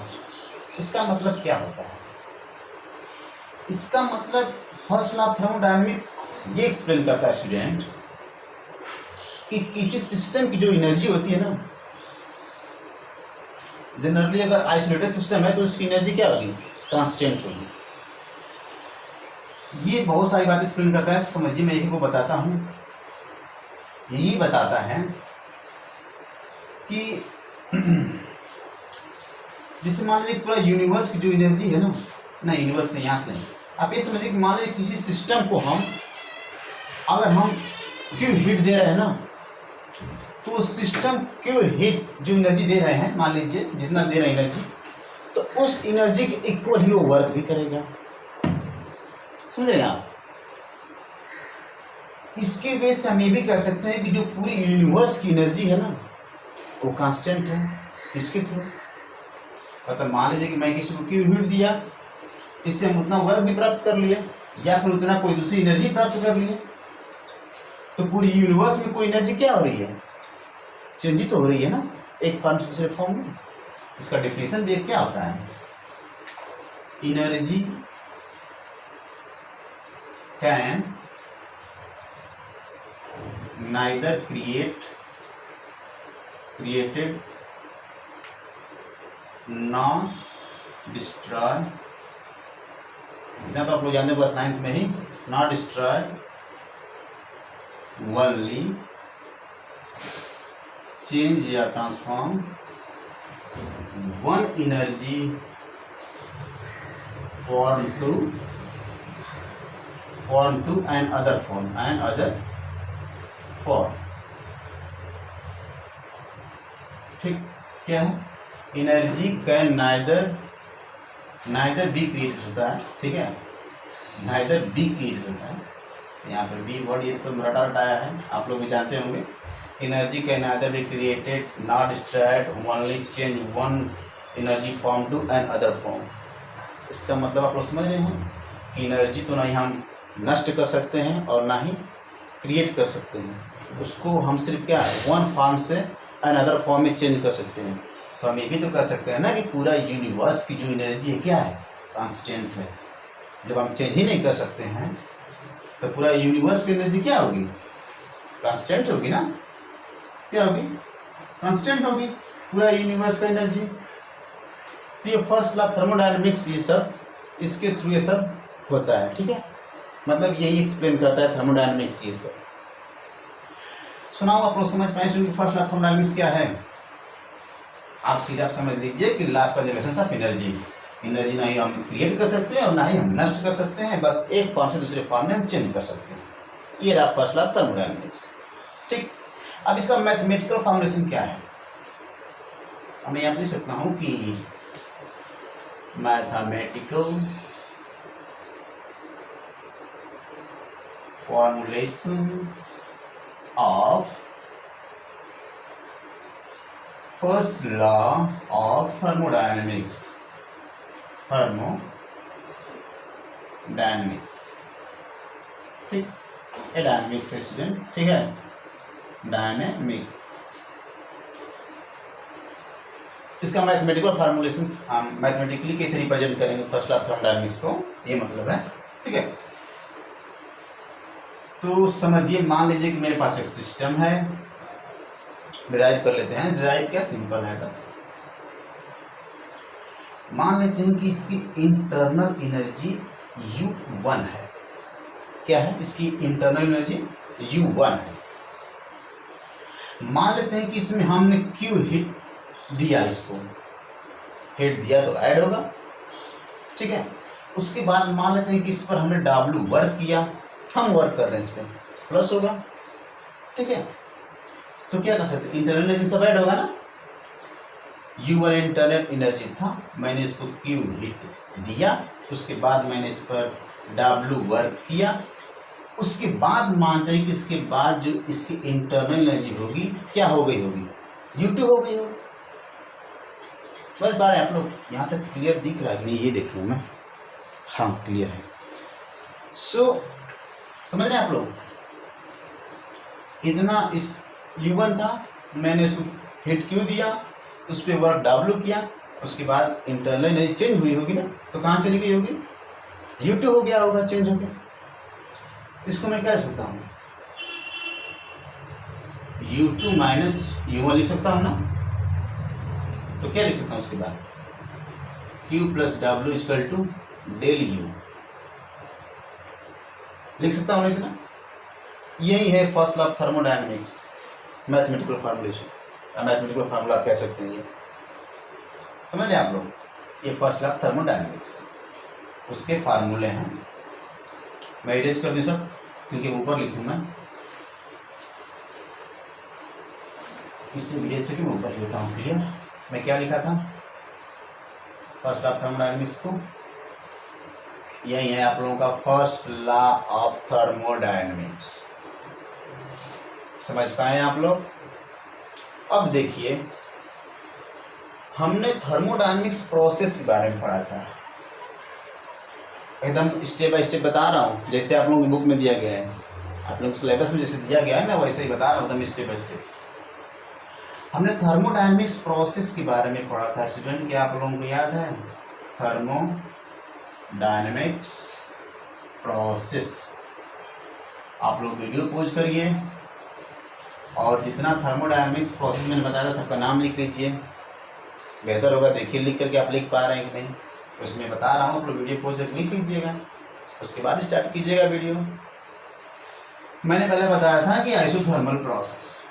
इसका मतलब क्या होता है? इसका मतलब फर्स्ट लॉ ऑफ थर्मोडायनेमिक्स ये एक्सप्लेन करता है स्टूडेंट कि किसी सिस्टम की जो एनर्जी होती है ना, जनरली अगर आइसोलेटेड सिस्टम है तो उसकी एनर्जी क्या होगी, कांस्टेंट होगी। ये बहुत सारी बातें एक्सप्लेन करता है, समझिए मैं यही को बताता हूँ। यही बताता है कि जैसे मान लीजिए पूरा यूनिवर्स की जो एनर्जी है ना यूनिवर्स में, यहाँ से नहीं, आप ये समझिए कि मान लीजिए किसी सिस्टम को अगर हम क्यों हीट दे रहे हैं ना, तो सिस्टम क्यों हीट जो एनर्जी दे रहे हैं, मान लीजिए जितना दे रहे हैं एनर्जी, तो उस एनर्जी के इक्वल ही वो वर्क भी करेगा। समझ रहे हैं आप? इसके बेस से हम ये भी कह सकते हैं कि जो पूरी यूनिवर्स की एनर्जी है ना वो कांस्टेंट है इसके थ्रू। मतलब मान लीजिए कि मैं किसी को क्यों हीट दिया, इससे हम उतना वर्क भी प्राप्त कर लिए या फिर उतना कोई दूसरी एनर्जी प्राप्त कर लिए, तो पूरी यूनिवर्स में कोई एनर्जी क्या हो रही है, चेंज तो हो रही है ना, एक फॉर्म से दूसरे फॉर्म में। इसका डेफिनेशन भी क्या होता है, energy can neither created nor destroy. इतना तो आप लोग जानते हैं बस 9th में ही, नॉट डिस्ट्रॉय ओनली चेंज या transform one energy form to another form. ठीक, क्या है, energy can neither be created होता है, ठीक है, नाइदर बी क्रिएटेड होता है, यहाँ पर बी वर्ड ये सब रटा रटाया है, आप लोग भी जानते होंगे। Energy can neither be created not destroyed, only change one energy form to another form. इसका मतलब आप लोग समझ रहे हैं कि एनर्जी तो ना ही हम नष्ट कर सकते हैं और ना ही क्रिएट कर सकते हैं, उसको हम सिर्फ क्या है वन फॉर्म से अनदर फॉर्म में चेंज कर सकते हैं। तो हम ये भी तो कर सकते हैं ना कि पूरा यूनिवर्स की जो एनर्जी है क्या है, कांस्टेंट है। जब हम चेंज ही नहीं कर सकते हैं तो पूरा यूनिवर्स की एनर्जी क्या होगी, कांस्टेंट होगी ना। क्या होगी, कांस्टेंट होगी पूरा यूनिवर्स का एनर्जी। तो ये फर्स्ट लॉ थर्मोडायनेमिक्स ये सब इसके थ्रू ये सब होता है, ठीक है। मतलब यही एक्सप्लेन करता है थर्मोडायनेमिक्स ये सब। सुनाओ आप लोग समझ पाए फर्स्ट लॉ थर्मोडायनेमिक्स क्या है। आप सीधा समझ लीजिए कि law of conservation of energy, energy ना ही हम क्रिएट कर सकते हैं और ना ही हम नष्ट कर सकते हैं, बस एक फॉर्म से दूसरे फॉर्म में हम चेंज कर सकते हैं। ये रहा फर्स्ट लॉ ऑफ थर्मोडायनेमिक्स, ठीक। अब इसका मैथमेटिकल फॉर्मुलेशन क्या है, मैं यहाँ लिख सकता हूँ कि mathematical formulations of first law of thermodynamics, ठीक, ये डायनेमिक्स है स्टूडेंट, ठीक है, डायनेमिक्स। इसका मैथमेटिकल फार्मूलेशन हम मैथमेटिकली कैसे रिप्रेजेंट करेंगे फर्स्ट लॉ ऑफ थर्मोडायनेमिक्स को, ये मतलब है, ठीक है। तो समझिए, मान लीजिए कि मेरे पास एक सिस्टम है, डिराइव कर लेते हैं। डिराइव क्या, सिंपल है बस। मान लेते हैं कि इसकी इंटरनल एनर्जी U1 है। क्या है, इसकी इंटरनल एनर्जी U1 है। मान लेते हैं कि इसमें हमने Q हिट दिया, इसको हिट दिया तो ऐड होगा, ठीक है। उसके बाद मान लेते हैं कि इस पर हमने W वर्क किया, हम वर्क कर रहे हैं इस पर, प्लस होगा, ठीक है। तो क्या कर सकते हैं, इंटरनल एनर्जी सब ऐड होगा ना। U1 इंटरनल एनर्जी था, मैंने इसको Q हिट दिया, उसके बाद मैंने इस पर W वर्क किया, उसके बाद मानते हैं कि इसके बाद जो इसकी इंटरनल एनर्जी होगी क्या हो गई होगी, U2 हो गई होगी। बस बार आप लोग यहाँ तक क्लियर दिख रहा है कि नहीं, ये देख लूँ मैं, हाँ क्लियर है। समझ रहे हैं आप लोग, इतना इस U1 था, मैंने इसको हिट Q दिया, उस पर वर्क W किया, उसके बाद इंटरनल एनर्जी चेंज हुई होगी ना, तो कहाँ चली गई होगी, U2 हो गया होगा, चेंज हो गया। इसको मैं क्या लिख सकता हूँ, U2 माइनस U1 लिख सकता हूँ ना। तो क्या लिख सकता हूँ उसके बाद, Q plus W equal to del U लिख सकता हूँ इतना। यही है first law of thermodynamics, mathematical formulation, mathematical formula कह सकते हैं ये। समझ रहे आप लोग, ये फर्स्ट लॉ ऑफ थर्मोडायनेमिक्स, उसके फार्मूले हैं। मैं इरेज कर दूँ सब, क्योंकि ऊपर लिखूंगा, इससे इरेज से कि मैं ऊपर लिख देता हूँ। क्लियर, मैं क्या लिखा था फर्स्ट लॉ ऑफ थर्मोडायनेमिक्स को, यही है आप लोगों का फर्स्ट लॉ ऑफ थर्मोडायनेमिक्स। समझ पाए आप लोग। अब देखिए, हमने थर्मोडायनेमिक्स प्रोसेस के बारे में पढ़ा था, एकदम स्टेप बाय स्टेप बता रहा हूँ, जैसे आप लोगों की बुक में दिया गया है, आप लोगों के सिलेबस में जैसे दिया गया है, मैं वैसे ही बता रहा हूँ एकदम स्टेप बाय स्टेप। हमने थर्मोडायनेमिक्स प्रोसेस के बारे में पढ़ा था स्टूडेंट, क्या आप लोगों को याद है, थर्मोडायनेमिक्स प्रोसेस। आप लोग वीडियो पॉज करिए और जितना थर्मोडायनेमिक्स प्रोसेस मैंने बताया था सबका नाम लिख लीजिए, बेहतर होगा। देखिए लिख करके आप लिख पा रहे हैं कि नहीं, तो इसमें बता रहा हूँ, आप लोग वीडियो पॉज करके लिख लीजिएगा, उसके बाद स्टार्ट कीजिएगा वीडियो। मैंने पहले बताया था कि isothermal process,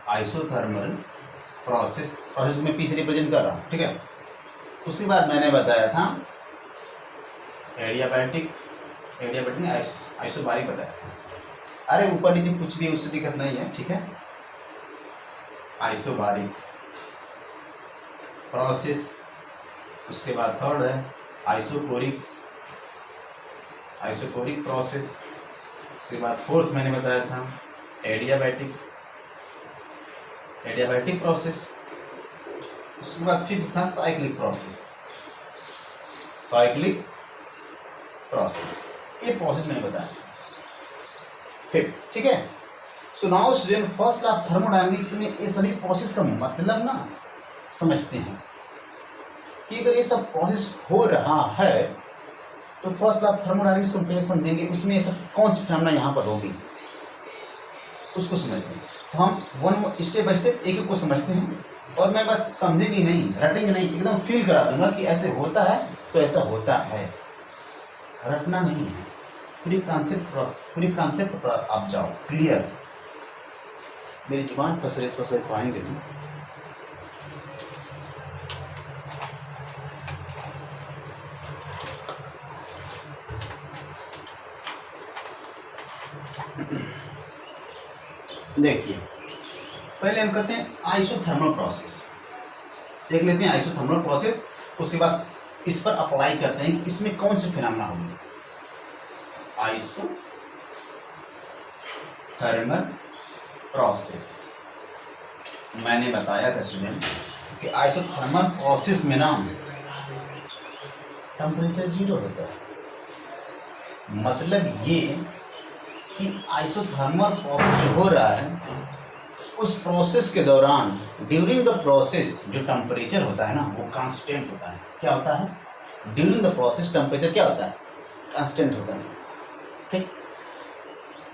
isothermal process, process में पी से रिप्रेजेंट कर रहा हूँ, ठीक है। उसके बाद मैंने बताया था एडियाबैटिक नहीं, आइसोबारिक बताया था। अरे ऊपर नीचे कुछ भी उससे दिक्कत नहीं है, ठीक है। आइसोबारिक प्रोसेस, उसके बाद थर्ड है आइसोकोरिक आइसोकोरिक प्रोसेस। उसके बाद फोर्थ मैंने बताया था एडियाबैटिक प्रोसेस। उसके बाद फिफ्थ था साइक्लिक प्रोसेस। ये प्रोसेस मैंने बताया फिफ्थ, ठीक है। So now student, first law of thermodynamics में ये सभी प्रोसेस का मतलब ना समझते हैं कि अगर ये सब प्रोसेस हो रहा है तो फर्स्ट लॉ ऑफ थर्मोडायनेमिक्स को कैसे समझेंगे, उसमें ऐसा कौन सी फिनोमेना यहाँ पर होगी उसको समझते हैं। तो हम वन स्टेप बाय स्टेप एक एक को समझते हैं, और मैं बस समझेंगे नहीं, रटेंगे नहीं, एकदम फील करा दूंगा कि ऐसे होता है तो ऐसा होता है, रटना नहीं है। पूरी कॉन्सेप्ट पर आप जाओ, क्लियर। मेरी जुबान फंस रही, थोड़ा सा पाएंगे नहीं। देखिए, पहले हम करते हैं आइसोथर्मल प्रोसेस, देख लेते हैं आइसोथर्मल प्रोसेस। उसके बाद इस पर अप्लाई करते हैं कि इसमें कौन सी फिनोमेना होंगे। आइसोथर्मल प्रोसेस, मैंने बताया था स्टूडेंट कि आइसोथर्मल प्रोसेस में ना टेम्परेचर 0 होता है। मतलब ये कि आइसोथर्मल प्रोसेस जो हो रहा है उस प्रोसेस के दौरान, ड्यूरिंग द प्रोसेस, जो टेम्परेचर होता है ना वो कांस्टेंट होता है। क्या होता है? ड्यूरिंग द प्रोसेस टेम्परेचर क्या होता है? कांस्टेंट होता है। ठीक,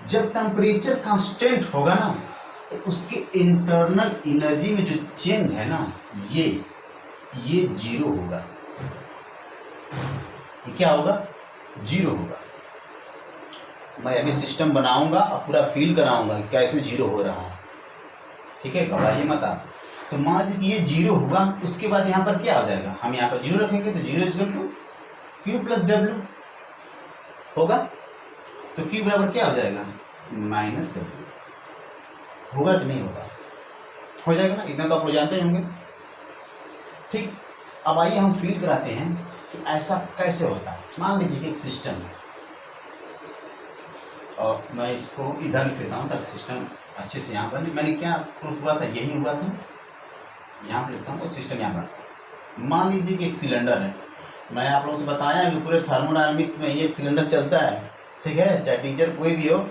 जब टेम्परेचर कांस्टेंट होगा ना तो उसके इंटरनल एनर्जी में जो चेंज है ना ये 0 होगा। ये क्या होगा? 0 होगा। मैं अभी सिस्टम बनाऊंगा और पूरा फील कराऊंगा कैसे 0 हो रहा है, ठीक है, घबराइए मत आप। तो मान लीजिए कि ये 0 होगा, उसके बाद यहाँ पर क्या हो जाएगा, हम यहाँ पर 0 रखेंगे तो 0 equal to Q plus W होगा। तो Q बराबर क्या हो जाएगा? Minus W। होगा कि नहीं होगा? हो जाएगा ना, इतना तो आप लोग जानते होंगे। ठीक, अब आइए हम फील कराते हैं कि ऐसा कैसे होता है। मान लीजिए कि एक सिस्टम है, और मैं इसको इधर लिख देता हूँ ताकि सिस्टम अच्छे से यहाँ पर, मैंने क्या प्रूफ हुआ था, यही हुआ था, यहाँ पर लिखता हूँ और सिस्टम यहाँ पर। मान लीजिए कि एक सिलेंडर है, मैं आप लोगों से बताया कि पूरे थर्मोडायनेमिक्स में एक सिलेंडर चलता है, ठीक है, चाहे टीचर कोई भी हो,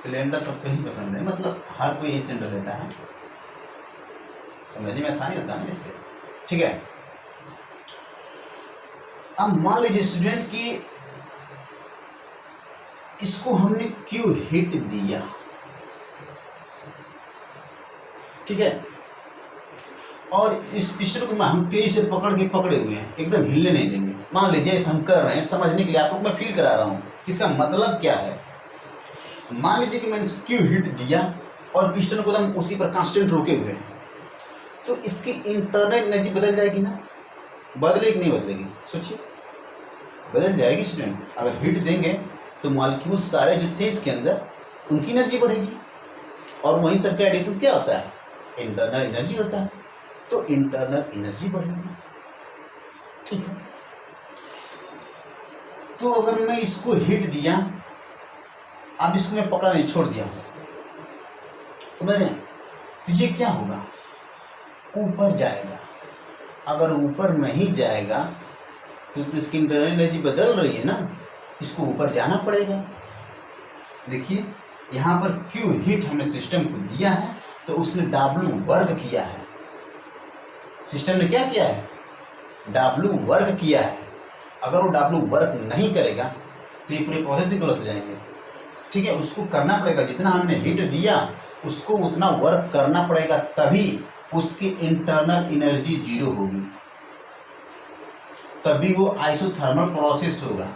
सिलेंडर सबको ही पसंद है, मतलब हर कोई यही सिलेंडर लेता है, समझने में आसानी होता है इससे, ठीक है। अब मान लीजिए स्टूडेंट कि इसको हमने क्यों हिट दिया, ठीक है, और इस पिस्टन को हम तेजी से पकड़े हुए हैं, एकदम हिलने नहीं देंगे। मान लीजिए ऐसा हम कर रहे हैं, समझने के लिए आपको मैं फील करा रहा हूँ इसका मतलब क्या है। मान लीजिए कि मैंने इसको क्यों हिट दिया और पिस्टन को एकदम उसी पर कांस्टेंट रोके हुए हैं, तो इसकी इंटरनल एनर्जी बदल जाएगी ना, बदलेगी नहीं बदलेगी? सोचिए, बदल जाएगी स्टूडेंट। अगर हिट देंगे तो मॉलिक्यूल सारे जो थे इसके अंदर उनकी एनर्जी बढ़ेगी, और वहीं सबका एडिशन क्या होता है? इंटरनल एनर्जी होता है, तो इंटरनल एनर्जी बढ़ेगी, ठीक है। तो अगर मैं इसको हिट दिया, अब इसको मैं पकड़ा नहीं, छोड़ दिया, समझ रहे हैं, तो ये क्या होगा? ऊपर जाएगा। अगर ऊपर नहीं जाएगा तो इसकी इंटरनल एनर्जी बदल रही है ना, इसको ऊपर जाना पड़ेगा। देखिए यहाँ पर क्यों हिट हमने सिस्टम को दिया है, तो उसने W वर्ग किया है, सिस्टम ने क्या किया है? W वर्ग किया है। अगर वो W वर्ग नहीं करेगा तो ये पूरे प्रोसेस ही गलत हो जाएंगे, ठीक है। उसको करना पड़ेगा, जितना हमने हिट दिया उसको उतना वर्क करना पड़ेगा, तभी उसकी इंटरनल एनर्जी 0 होगी, तभी वो आइसोथर्मल प्रोसेस होगा।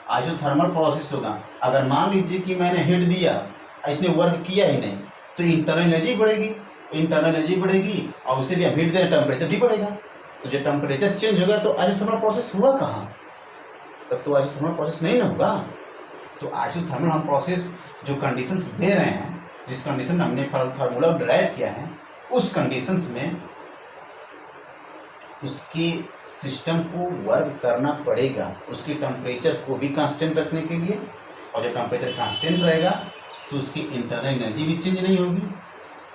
आइसोथर्मल प्रोसेस होगा। अगर मान लीजिए कि मैंने हिट दिया, इसने वर्क किया ही नहीं, तो इंटरनल एनर्जी बढ़ेगी, इंटरनल एनर्जी बढ़ेगी, और उसे भी हम हिट दें, टेम्परेचर भी बढ़ेगा। तो जब टेम्परेचर चेंज होगा तो आइसोथर्मल प्रोसेस हुआ कहाँ? तब तो आइसोथर्मल प्रोसेस नहीं ना होगा। तो आइसोथर्मल हम प्रोसेस जो कंडीशंस दे रहे हैं, जिस कंडीशन में हमने फार्मूला डिराइव किया है, उस कंडीशंस में उसके सिस्टम को वर्क करना पड़ेगा उसके टेम्परेचर को भी कांस्टेंट रखने के लिए, और जब टेम्परेचर कांस्टेंट रहेगा तो उसकी इंटरनल एनर्जी भी चेंज नहीं होगी।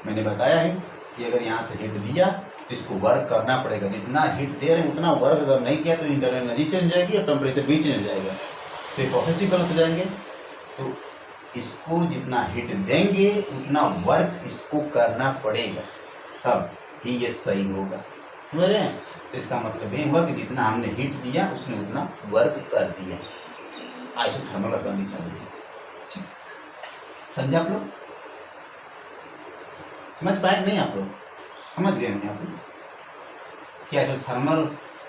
मैंने बताया है कि अगर यहाँ से हीट दिया तो इसको वर्क करना पड़ेगा, जितना हीट दे रहे हैं उतना वर्क अगर नहीं किया तो इंटरनल एनर्जी चेंज हो जाएगी और टेम्परेचर भी चेंज हो जाएगा, तो प्रोसेस ही गलत हो जाएंगे। तो इसको जितना हीट देंगे उतना वर्क इसको करना पड़ेगा, तब ही ये सही होगा। समझ रहे हैं? तो इसका मतलब ये हुआ कि जितना हमने हीट दिया उसने उतना वर्क कर दिया। आइसोथर्मल कंडीशन है। ठीक, समझे आप लोग? समझ पाए नहीं आप लोग? समझ गए नहीं आप लोग कि आइसोथर्मल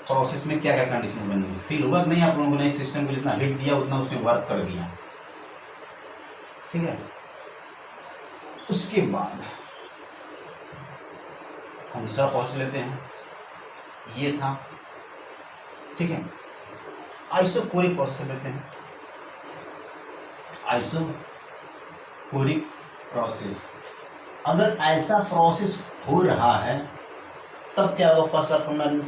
प्रोसेस में क्या क्या कंडीशन बनी? फील हुआ कि नहीं आप लोगों ने? इस सिस्टम को जितना हीट दिया उतना उसने वर्क कर दिया। ठीक है, उसके बाद हम दूसरा प्रोसेस लेते हैं। ये था, ठीक है, आइसोकोरिक प्रोसेस लेते हैं। आइसोकोरिक प्रोसेस, अगर ऐसा प्रोसेस हो रहा है तब क्या होगा? फर्स्ट ऑफ ऑर्डर में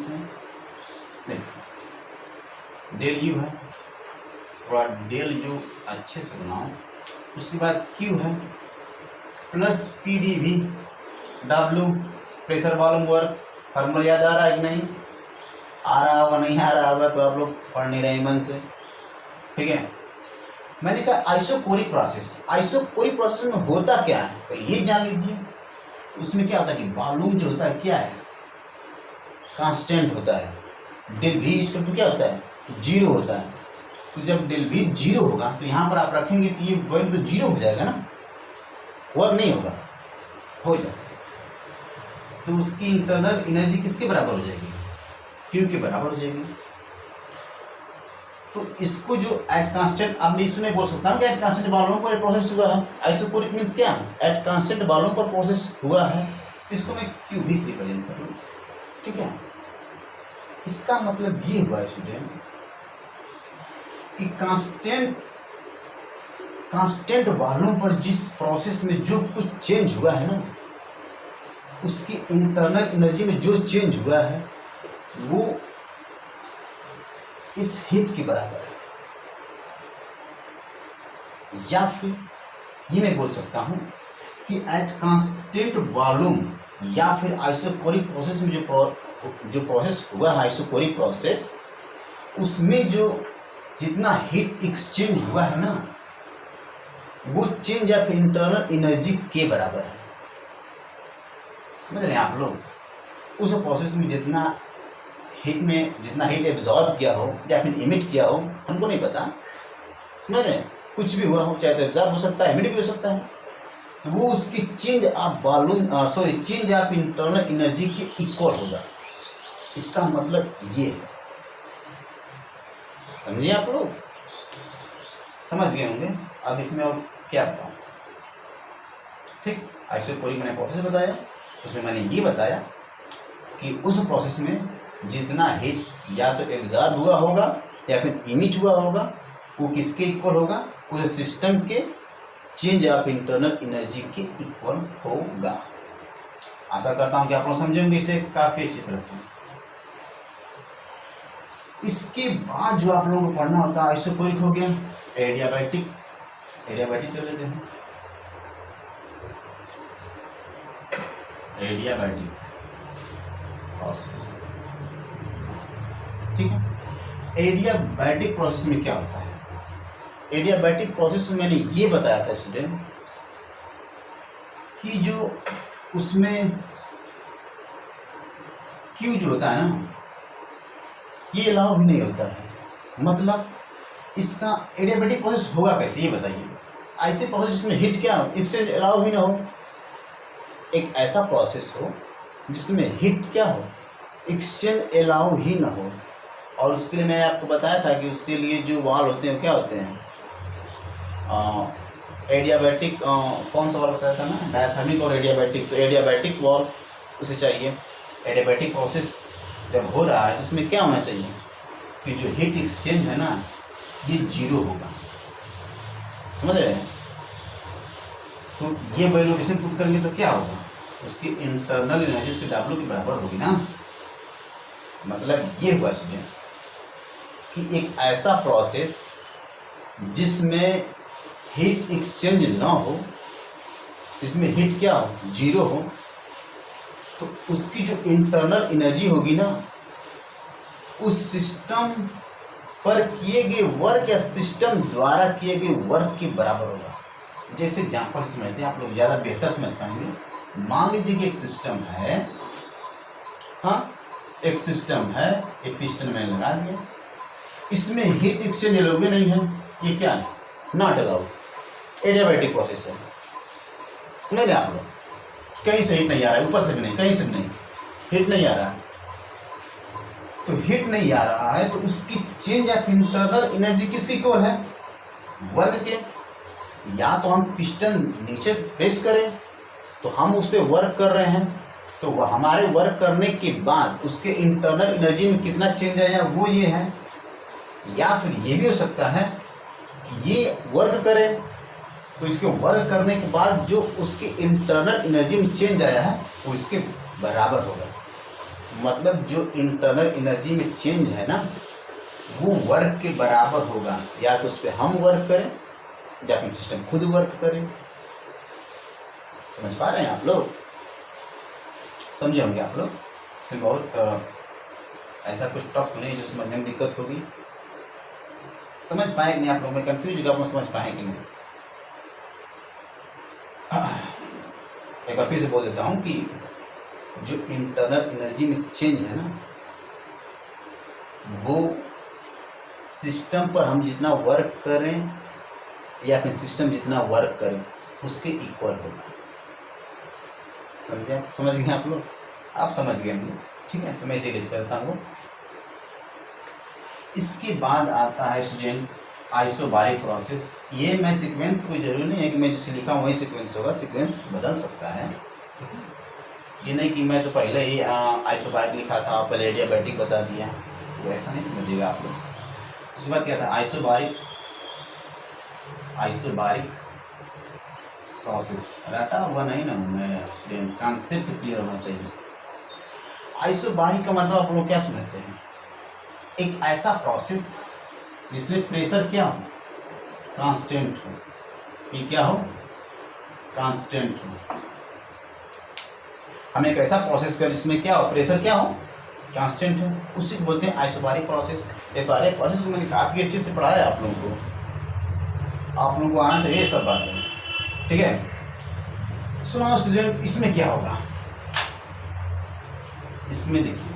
देखो डेल यू है, थोड़ा डेल यू अच्छे से बनाओ। उसके बाद क्यू है plus P D V W, pressure volume work. Formula याद आ रहा है कि नहीं? आ रहा होगा, नहीं आ रहा होगा तो आप लोग पढ़ नहीं रहे मन से। ठीक है, मैंने कहा आइसोकोरिक प्रोसेस। आइसोकोरिक प्रोसेस में होता क्या है पहले ये जान लीजिए। तो उसमें क्या होता है कि वॉल्यूम जो होता है क्या है? कांस्टेंट होता है। डेल वी इक्वल टू क्या होता है? जीरो होता है। तो जब डेल वी जीरो होगा तो यहाँ पर आप रखेंगे तो ये वैल्यू तो जीरो हो जाएगा ना, वर्क नहीं होगा, हो जाएगा। तो उसकी इंटरनल एनर्जी किसके बराबर हो जाएगी? क्यू के बराबर हो जाएगी। तो इसको जो एट कांस्टेंट, अब मैं इसमें बोल सकता हूँ कि एट कांस्टेंट वॉल्यूम पर प्रोसेस हुआ है। आइसोकोरिक मींस क्या? एट कांस्टेंट वॉल्यूम पर प्रोसेस हुआ है। इसको मैं क्यू भी से रिप्रेजेंट कर लूँ। ठीक है, इसका मतलब ये हुआ स्टूडेंट कि कांस्टेंट वॉल्यूम पर जिस प्रोसेस में जो कुछ चेंज हुआ है ना, उसकी इंटरनल एनर्जी में जो चेंज हुआ है वो इस हीट के बराबर है। या फिर ये मैं बोल सकता हूं कि एट कांस्टेंट वॉल्यूम या फिर आइसोकोरिक प्रोसेस में जो प्रोसेस हुआ है आइसोकोरिक प्रोसेस, उसमें जो जितना हीट एक्सचेंज हुआ है ना, वो चेंज ऑफ इंटरनल एनर्जी के बराबर है। समझ रहे हैं आप लोग? उस प्रोसेस में जितना हीट एब्जॉर्ब किया हो या फिर इमिट किया हो, हमको नहीं पता। समझ रहे हैं? कुछ भी हुआ हो, चाहे तो एब्जॉर्ब हो सकता है, इमिट भी हो सकता है, तो वो उसकी change of volume change of internal energy के इक्वल होगा। इसका मतलब ये है। समझिए आप लोग? समझ गए होंगे। अब इसमें और क्या बताऊं? ठीक, आइसोकोरिक मैंने प्रोसेस बताया, उसमें मैंने ये बताया कि उस प्रोसेस में जितना हीट या तो एब्जॉर्ब हुआ होगा या फिर इमिट हुआ होगा, वो किसके इक्वल होगा? उस सिस्टम के चेंज ऑफ इंटरनल एनर्जी के इक्वल होगा। आशा करता हूं कि आप लोग समझेंगे इसे काफी अच्छी तरह से। इसके बाद जो आप लोगों को पढ़ना होता है, आइसोकोरिक हो गया, एडियाबैटिक कर लेते हैं। एडियाबैटिक प्रोसेस, ठीक है। एडियाबैटिक प्रोसेस में क्या होता है? एडियाबैटिक प्रोसेस में मैंने ये बताया था स्टूडेंट कि जो उसमें क्यू जो होता है ना, ये अलाउ भी नहीं होता है। मतलब इसका एडियाबैटिक प्रोसेस होगा कैसे ये बताइए? ऐसे प्रोसेस जिसमें हीट क्या हो, एक्सचेंज अलाउ ही ना हो। एक ऐसा प्रोसेस हो जिसमें हीट क्या हो, एक्सचेंज अलाउ ही ना हो। और उसके लिए मैं आपको बताया था कि उसके लिए जो वाल होते हैं क्या होते हैं? एडियाबैटिक कौन सा वाल बताया था ना? डायथर्मिक और एडियाबैटिक। तो एडियाबैटिक वाल उसे चाहिए। एडियाबैटिक प्रोसेस जब हो रहा है उसमें क्या होना चाहिए कि जो हीट एक्सचेंज है ना, ये जीरो होगा। समझ रहे हैं? तो ये वैल्यू इसे पुट करेंगे तो क्या होगा? उसकी इंटरनल एनर्जी उसके डब्ल्यू के बराबर होगी ना। मतलब ये हुआ स्टूडेंट कि एक ऐसा प्रोसेस जिसमें हीट एक्सचेंज ना हो, जिसमें हीट क्या हो, जीरो हो, तो उसकी जो इंटरनल एनर्जी होगी ना, उस सिस्टम पर किए गए वर्क या सिस्टम द्वारा किए गए वर्क के बराबर होगा। जैसे एग्जाम्पल समझते हैं, आप लोग ज़्यादा बेहतर समझ पाएंगे। मान लीजिए कि एक सिस्टम है, हाँ एक सिस्टम है, एक पिस्टन मैंने लगा दिया, इसमें हीट एक्सचेंज अलाउड नहीं है, ये क्या है, नॉट अलाउड, एडियाबैटिक प्रोसेस है। समझ रहे आप लोग, कहीं से हीट नहीं आ रहा है, ऊपर से भी नहीं, कहीं से भी नहीं, हीट नहीं आ रहा है। तो हीट नहीं आ रहा है तो उसकी चेंज ऑफ इंटरनल एनर्जी किसकी इक्वल है, वर्क के। या तो हम पिस्टन नीचे प्रेस करें तो हम उस पर वर्क कर रहे हैं, तो वह हमारे वर्क करने के बाद उसके इंटरनल एनर्जी में कितना चेंज आया वो ये है। या फिर ये भी हो सकता है कि ये वर्क करे तो इसके वर्क करने के बाद जो उसके इंटरनल एनर्जी में चेंज आया है वो इसके बराबर होगा। मतलब जो इंटरनल एनर्जी में चेंज है ना, वो वर्क के बराबर होगा। या तो उस पर हम वर्क करें या फिर सिस्टम खुद वर्क करे। समझ पा रहे हैं आप लोग, समझे होंगे आप लोग। इसमें बहुत ऐसा कुछ टफ नहीं जो समझने में दिक्कत होगी। समझ पाए कि नहीं आप लोग, मैं कंफ्यूज होगा, आप लोग समझ पाए कि नहीं। एक बार फिर से बोल देता हूँ कि जो इंटरनल एनर्जी में चेंज है ना, वो सिस्टम पर हम जितना वर्क करें या फिर सिस्टम जितना वर्क करें उसके इक्वल होगा। समझे, समझ गए आप लोग, आप समझ गए मुझे, ठीक है। तो मैं इसे रेज करता हूँ। इसके बाद आता है स्टूडेंट आइसोबारिक प्रोसेस। ये मैं सीक्वेंस, कोई जरूरी नहीं है कि मैं जिसे लिखा हूँ वही सीक्वेंस होगा, सीक्वेंस बदल सकता है। ये नहीं कि मैं तो पहले ही आइसोबारिक लिखा था, पहले एडियाबैटिक बता दिया, तो ऐसा नहीं समझिएगा आप लोग। उसके बाद क्या था, आइसोबारिक प्रोसेस। रटा हुआ नहीं ना मैं, कॉन्सेप्ट क्लियर होना चाहिए। आइसोबारिक का मतलब आप लोग क्या समझते हैं, एक ऐसा प्रोसेस जिसमें प्रेशर क्या हो, कांस्टेंट हो, कि क्या हो, कांस्टेंट हो। हम एक ऐसा प्रोसेस कर जिसमें क्या हो, प्रेशर क्या हो, कांस्टेंट हो, उसी को बोलते हैं आइसोबारिक प्रोसेस। ये सारे प्रोसेस को मैंने काफ़ी अच्छे से पढ़ाया आप लोगों को, आप लोगों को आना चाहिए ये सब बातें, ठीक है। सुनो स्टूडेंट, इसमें क्या होगा, इसमें देखिए,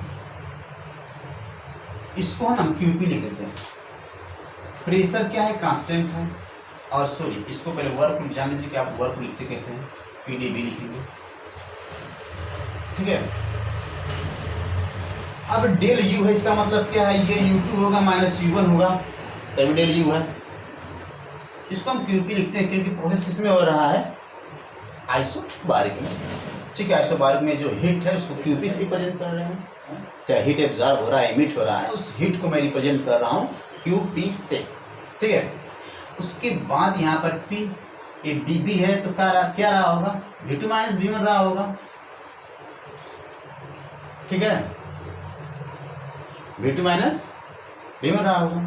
इसको हम क्यूपी लिख देते हैं। प्रेशर क्या है, कांस्टेंट है। और सॉरी, इसको पहले वर्क जान लीजिए कि आप वर्क लिखते कैसे हैं, पीडीबी लिखेंगे, ठीक है। अब डेल यू है, इसका मतलब क्या है, ये U2 होगा माइनस U1 होगा, तभी डेल यू है। इसको हम क्यूपी लिखते हैं क्योंकि प्रोसेस किसमें हो रहा है, आइसोबारिक में, ठीक है। आइसोबारिक में जो हीट है उसको क्यूपी से रिप्रेजेंट कर रहे हैं, चाहे हीट एब्जॉर्ब हो रहा है, इमिट हो रहा है, उस हीट को मैं रिप्रेजेंट कर रहा हूँ क्यूपी से, ठीक है। उसके बाद यहाँ पर P ये dB है तो क्या रहा होगा, V2 माइनस V1 रहा होगा, ठीक है। V2 माइनस V1 रहा होगा।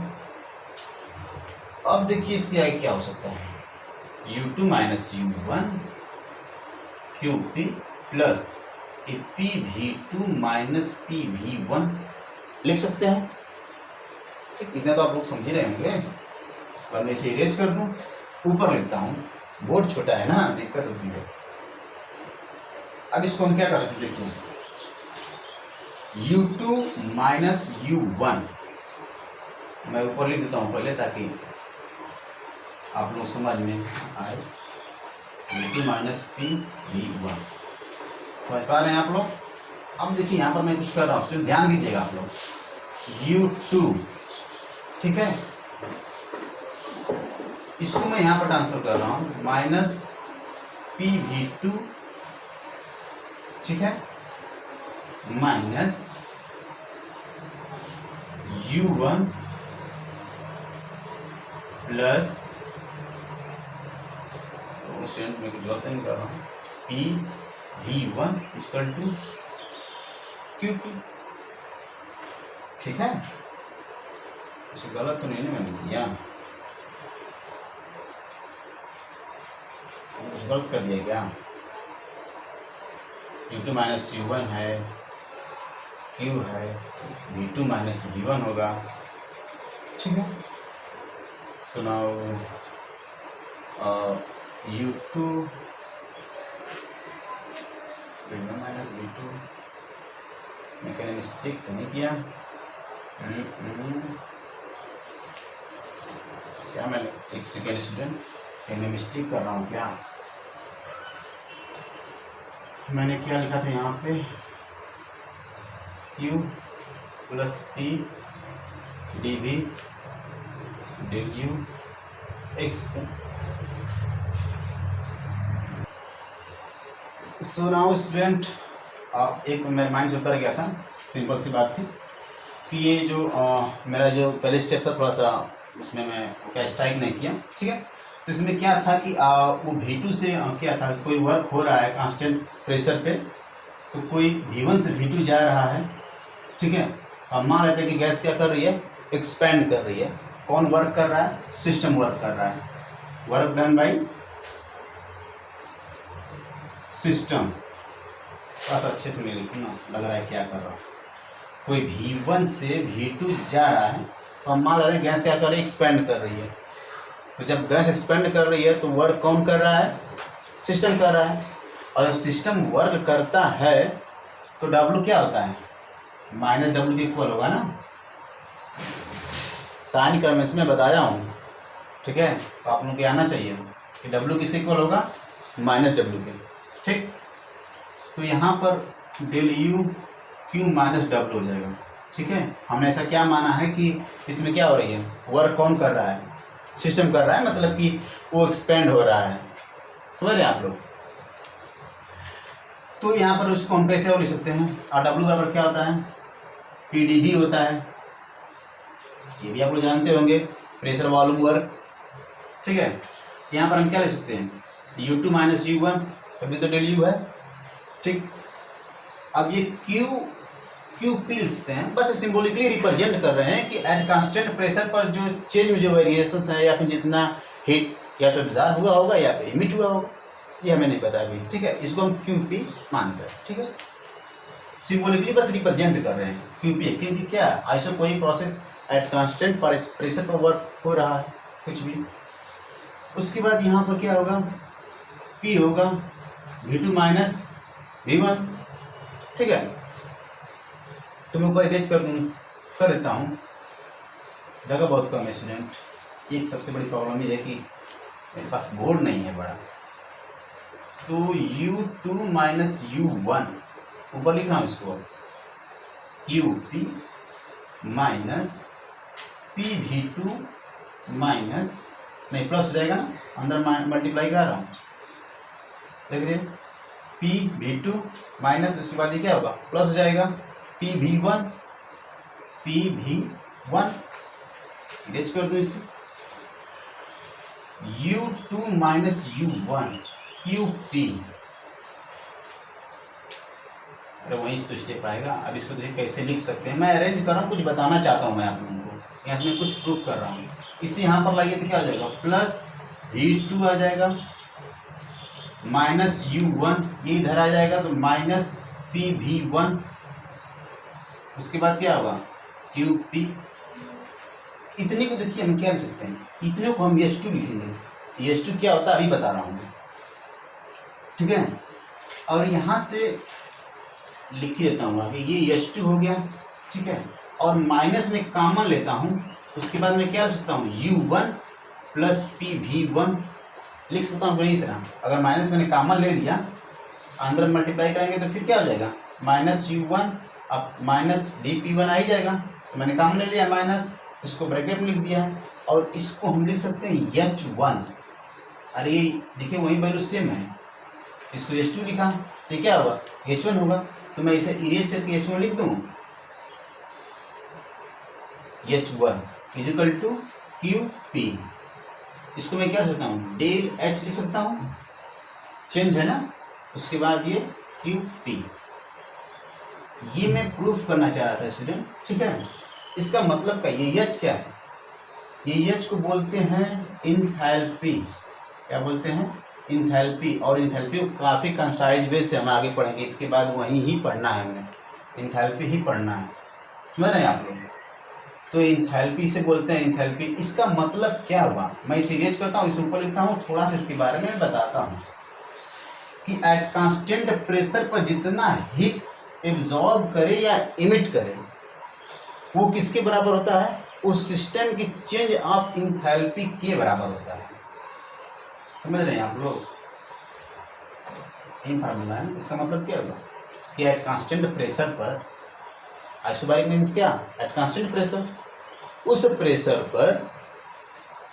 अब देखिए इसकी आगे क्या हो सकता है, U2 minus U1 QP plus PV2 minus PV1 लिख सकते हैं। इतना तो आप लोग समझ रहे होंगे। इसके बाद मैं इसे इरेज कर दूं, ऊपर लिखता हूँ, बोर्ड छोटा है ना, दिक्कत होती है। अब इसको हम क्या कर सकते हैं, देखिए U2 माइनस U1 मैं ऊपर लिख देता हूँ पहले ताकि आप लोग समझ में आए। U2 माइनस PV1 समझ पा रहे हैं आप लोग। अब देखिए यहाँ पर मैं कुछ कर रहा हूँ, तो ध्यान दीजिएगा आप लोग। U2, ठीक है, इसको मैं यहाँ पर ट्रांसफर कर रहा हूँ माइनस PV2, ठीक है, माइनस U1 प्लस, में कुछ गलत नहीं कर रहा हूँ, PV1 इक्वल टू QP। ठीक है, कुछ गलत तो नहीं ना मैंने किया, कुछ गलत कर दिया क्या? U2 माइनस U1 है, Q है, V2 माइनस V1 होगा, ठीक है। सुनाओ U2 V1 माइनस V2, मैंने मिस्टेक तो नहीं किया? क्या मैं एक सेकेंड स्टूडेंट, मैं मिस्टेक कर रहा हूँ क्या? मैंने क्या लिखा था यहाँ पे? Q plus P dV du x। So now student, एक मेरे माइंड से उतर गया था, सिंपल सी बात थी कि ये जो मेरा जो पहले स्टेप था थोड़ा सा उसमें मैं क्या स्ट्राइक नहीं किया, ठीक है। तो इसमें क्या था कि वो V2 से क्या था, कोई वर्क हो रहा है कांस्टेंट प्रेशर पे, तो कोई V1 से V2 जा रहा है, ठीक है। हम मान लेते हैं कि गैस क्या कर रही है, एक्सपेंड कर रही है। कौन वर्क कर रहा है? सिस्टम वर्क कर रहा है, वर्क डन बाई सिस्टम। बस अच्छे से मैं लिखूँ ना, लग रहा है क्या कर रहा हूँ। कोई V1 से V2 जा रहा है, तो हम मान रहे हैं गैस क्या कर रही है, एक्सपेंड कर रही है। तो जब गैस एक्सपेंड कर रही है तो वर्क कौन कर रहा है? सिस्टम कर रहा है। और जब सिस्टम वर्क करता है तो W क्या होता है? माइनस W के इक्वल होगा ना, साइन कन्वेंशन में बताया हूँ, ठीक है। तो आप लोगों को आना चाहिए कि W किसके इक्वल होगा? माइनस W के, ठीक। तो यहाँ पर del U Q minus W हो जाएगा, ठीक है। हमने ऐसा क्या माना है कि इसमें क्या हो रही है, वर्क कौन कर रहा है? सिस्टम कर रहा है, मतलब कि वो एक्सपेंड हो रहा है, समझ रहे हैं आप लोग। तो यहाँ पर उसको हम कैसे और लिख सकते हैं? और W बराबर क्या होता है? PdV होता है, ये भी आप लोग जानते होंगे, प्रेशर वॉल्यूम वर्क, ठीक है। यहाँ पर हम क्या लिख सकते हैं? U2 माइनस U1, तभी तो डेल U है, ठीक। अब ये QP लिखते हैं, बस सिंबॉलिकली रिप्रेजेंट कर रहे हैं कि एट कांस्टेंट प्रेशर पर जो चेंज में जो वेरिएशंस है, या फिर जितना हीट या तो एब्जॉर्ब हुआ होगा या फिर इमिट हुआ होगा, ये हमें नहीं पता अभी, ठीक है। इसको हम QP मानते हैं, ठीक है। सिंबॉलिकली बस रिप्रेजेंट कर रहे हैं QP, क्योंकि क्या ऐसा कोई प्रोसेस एट कांस्टेंट प्रेशर पर वर्क हो रहा है, कुछ भी। उसके बाद यहाँ पर क्या होगा? P होगा V2 माइनस V1, ठीक है। तो मैं ऊपर अरेंज कर देता हूँ, जगह बहुत कम है स्टूडेंट। एक सबसे बड़ी प्रॉब्लम ये है कि मेरे पास बोर्ड नहीं है बड़ा। तो U2 माइनस U1 ऊपर लिख रहा हूँ इसको, QP माइनस PV2 माइनस, नहीं प्लस हो जाएगा ना, अंदर मल्टीप्लाई करा रहा हूँ, देख रहे हैं। PV2 माइनस, उसके बाद ये क्या होगा? प्लस हो जाएगा PV1 इरेज कर दो इसे। U2 माइनस U1 QP, अरे वहीं से तो स्टेप आएगा। अब इसको देखिए कैसे लिख सकते हैं, मैं अरेंज कर रहा हूँ, कुछ बताना चाहता हूँ मैं आप लोगों को, यहाँ से मैं कुछ प्रूव कर रहा हूँ। इसे यहाँ पर लाइए तो क्या आ जाएगा? प्लस V2 आ जाएगा माइनस U1, ये इधर आ जाएगा तो माइनस PV1, उसके बाद क्या होगा? QP। इतने को देखिए हम क्या लिख सकते हैं, इतने को हम H2 लिखेंगे। H2 क्या होता है अभी बता रहा हूँ, ठीक है। और यहाँ से लिख देता हूँ आगे, ये H2 हो गया, ठीक है। और माइनस में कॉमन लेता हूँ, उसके बाद मैं क्या लिख सकता हूँ? U1 प्लस PV1 लिख सकता हूँ बड़ी तरह। अगर माइनस मैंने कॉमन ले लिया, अंदर मल्टीप्लाई करेंगे तो फिर क्या हो जाएगा? माइनस U1, अब माइनस DP1 आ ही जाएगा, तो मैंने कॉमन ले लिया माइनस, इसको ब्रैकेट में लिख दिया है। और इसको हम लिख सकते हैं H1। अरे ये देखिए वही वैल्यू सेम है, इसको H2 लिखा तो क्या होगा? H1 होगा। तो मैं इसे इरेज करके H1 लिख दूँ, H1 इजिकल टू QP। इसको मैं क्या सकता हूँ? डेल H लिख सकता हूँ, चेंज है ना। उसके बाद ये QP, ये मैं प्रूफ करना चाह रहा था स्टूडेंट, ठीक है। इसका मतलब क्या, ये एच क्या है, ये एच को बोलते हैं इंथैल्पी। क्या बोलते हैं, इंथैल्पी। और इंथैल्पी को काफ़ी कंसाइज वे से हम आगे पढ़ेंगे, इसके बाद वहीं ही पढ़ना है, हमें इंथैल्पी ही पढ़ना है, समझ रहे हैं आप लोग। तो इंथैल्पी से बोलते हैं इंथैल्पी। इसका मतलब क्या हुआ, मैं इसे इरेज करता हूँ, इसे ऊपर लिखता हूँ, थोड़ा सा इसके बारे में बताता हूँ कि एट कांस्टेंट प्रेशर पर जितना हीट एब्जॉर्ब करे या इमिट करे वो किसके बराबर होता है, उस सिस्टम की चेंज ऑफ इंथैल्पी के बराबर होता है। समझ रहे हैं आप लोग, यही फार्मूला है। इसका मतलब क्या होगा कि एट कांस्टेंट प्रेशर पर, आइसोबारिक मीन्स क्या, एट कांस्टेंट प्रेशर, उस प्रेशर पर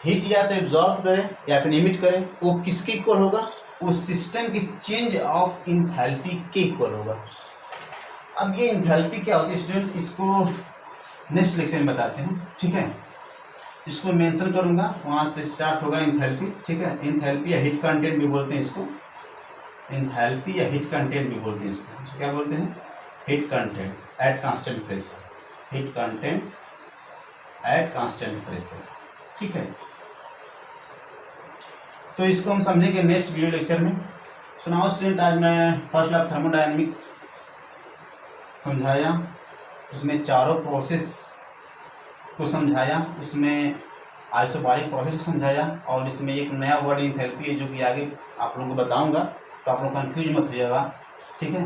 हीट या तो एब्जॉर्ब करे या फिर इमिट करे, वो किसके इक्वल होगा, उस सिस्टम की चेंज ऑफ इंथैल्पी के इक्वल होगा। अब ये इंथैल्पी क्या होती है स्टूडेंट, इसको नेक्स्ट लेक्चर में बताते हैं, ठीक है। इसको मेंशन करूंगा, वहाँ से स्टार्ट होगा इंथैल्पी, ठीक है। इंथैल्पी या हीट कंटेंट भी बोलते हैं इसको, इंथैल्पी या हीट कंटेंट भी बोलते हैं इसको। क्या बोलते हैं, heat content at constant pressure, heat content at constant pressure, ठीक है। तो इसको हम समझेंगे नेक्स्ट वीडियो लेक्चर में। सुनाओ स्टूडेंट, आज मैं फर्स्ट लैब थर्मोडायनेमिक्स समझाया, उसमें चारों प्रोसेस को समझाया, उसमें आइसोबारिक प्रोसेस को समझाया, और इसमें एक नया वर्ड इंथैल्पी है जो कि आगे आप लोगों को बताऊंगा, तो आप लोग कंफ्यूज मत होइएगा, ठीक है।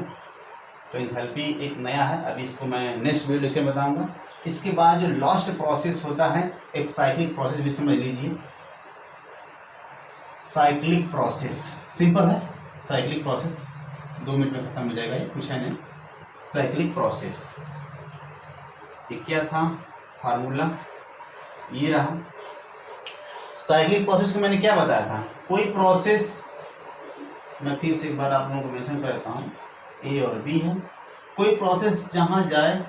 तो इंथैल्पी एक नया है, अभी इसको मैं नेक्स्ट वीडियो लेक्चर में बताऊँगा। इसके बाद जो लास्ट प्रोसेस होता है, एक साइक्लिक प्रोसेस भी समझ लीजिए। साइक्लिक प्रोसेस सिंपल है, साइक्लिक प्रोसेस 2 मिनट में खत्म हो जाएगा, ये कुछ है नहीं। साइक्लिक प्रोसेस ये क्या था, फार्मूला ये रहा। साइक्लिक प्रोसेस को मैंने क्या बताया था, कोई प्रोसेस, मैं फिर से एक बार आप लोगों को मेंशन करता हूँ, ए और बी है, कोई प्रोसेस जहाँ जाए,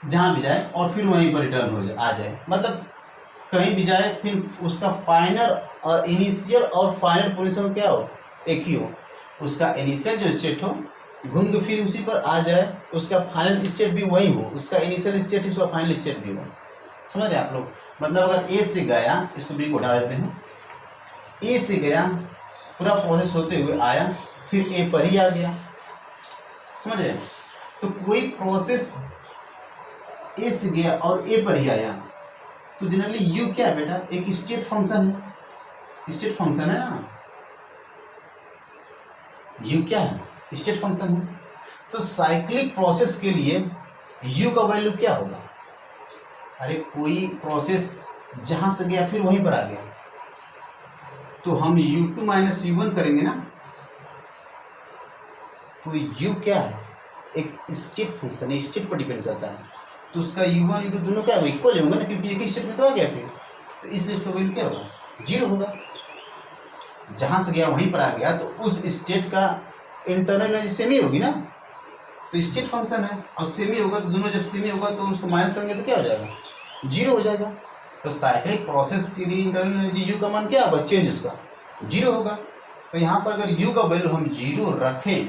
जहाँ भी जाए और फिर वहीं पर रिटर्न हो जाए, आ जाए, मतलब कहीं भी जाए, फिर उसका फाइनल और इनिशियल और फाइनल पोजीशन क्या हो, एक ही हो। उसका इनिशियल जो स्टेट हो घूम के फिर उसी पर आ जाए, उसका फाइनल स्टेट भी वही हो, उसका इनिशियल स्टेट ही उसका फाइनल स्टेट भी हो। समझ रहे आप लोग, मतलब अगर ए से गया, इसको बी को हटा देते हैं, ए से गया, पूरा प्रोसेस होते हुए आया, फिर ए पर ही आ गया, समझ रहे। तो कोई प्रोसेस ए से गया और ए पर ही आया, तो जनरली यू क्या है बेटा, एक स्टेट फंक्शन है, स्टेट फंक्शन है ना, यू क्या है, स्टेट फंक्शन है। तो साइक्लिक प्रोसेस के लिए यू का वैल्यू क्या होगा, अरे कोई प्रोसेस जहां से गया फिर वहीं पर आ गया, तो हम u2 माइनस u1 करेंगे ना, तो u क्या है, एक स्टेट फंक्शन है, स्टेट पर डिपेंड करता है, तो उसका u1 u2 दोनों क्या होगा, इक्वल होंगे ना, क्योंकि एक ही स्टेट में तो आ गया फिर, तो इसलिए इसका वैल्यू क्या होगा, 0 होगा। जहां से गया वहीं पर आ गया, तो उस स्टेट का इंटरनल एनर्जी सेम ही होगी ना, तो स्टेट फंक्शन है और सेम ही होगा, तो दोनों जब सेम ही होगा तो उसको माइनस करेंगे तो क्या हो जाएगा, 0 हो जाएगा। तो साइक्लिक प्रोसेस के लिए इंटरनल एनर्जी u का मान क्या होगा, चेंज उसका 0 होगा। तो यहाँ पर अगर u का वैल्यू हम 0 रखें,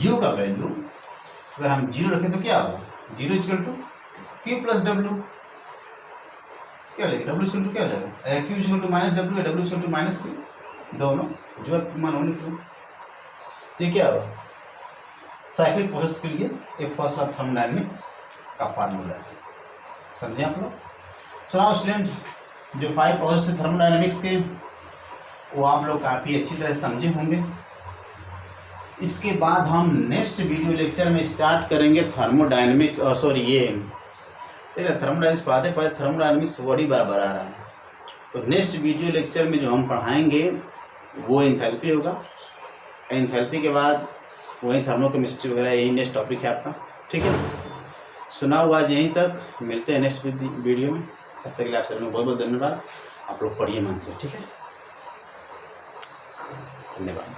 u का वैल्यू अगर हम 0 रखें तो क्या होगा, 0 equal to Q plus W, क्या हो जाएगा, W इक्वल टू क्या हो जाएगा, Q equal to minus W, W equal to minus Q, दोनों जो मान हो लिख लो। तो क्या होगा, साइक्लिक प्रोसेस के लिए एक फर्स्ट ऑफ थर्मोडायनेमिक्स का फार्मूला है, समझे आप लोग। सुनाओ स्टूडेंट, जो 5 प्रोसेस है थर्मोडायनेमिक्स के, वो आप लोग काफ़ी अच्छी तरह समझे होंगे। इसके बाद हम नेक्स्ट वीडियो लेक्चर में स्टार्ट करेंगे थर्मोडायनेमिक्स, सॉरी ये थर्मोडायनेमिक्स पढ़ाते पढ़ते थर्मोडायनेमिक्स वर्ड ही बार बार आ रहा है। तो नेक्स्ट वीडियो लेक्चर में जो हम पढ़ाएंगे वो एंथैल्पी होगा, एंथैल्पी के बाद वही थर्मोकेमिस्ट्री वगैरह, यही नेक्स्ट टॉपिक है आपका, ठीक है। सुना हुआ आज यहीं तक, मिलते हैं नेक्स्ट वीडियो में, तब तक के लिए आप सभी को बहुत बहुत धन्यवाद। आप लोग पढ़िए मन से, ठीक है, धन्यवाद।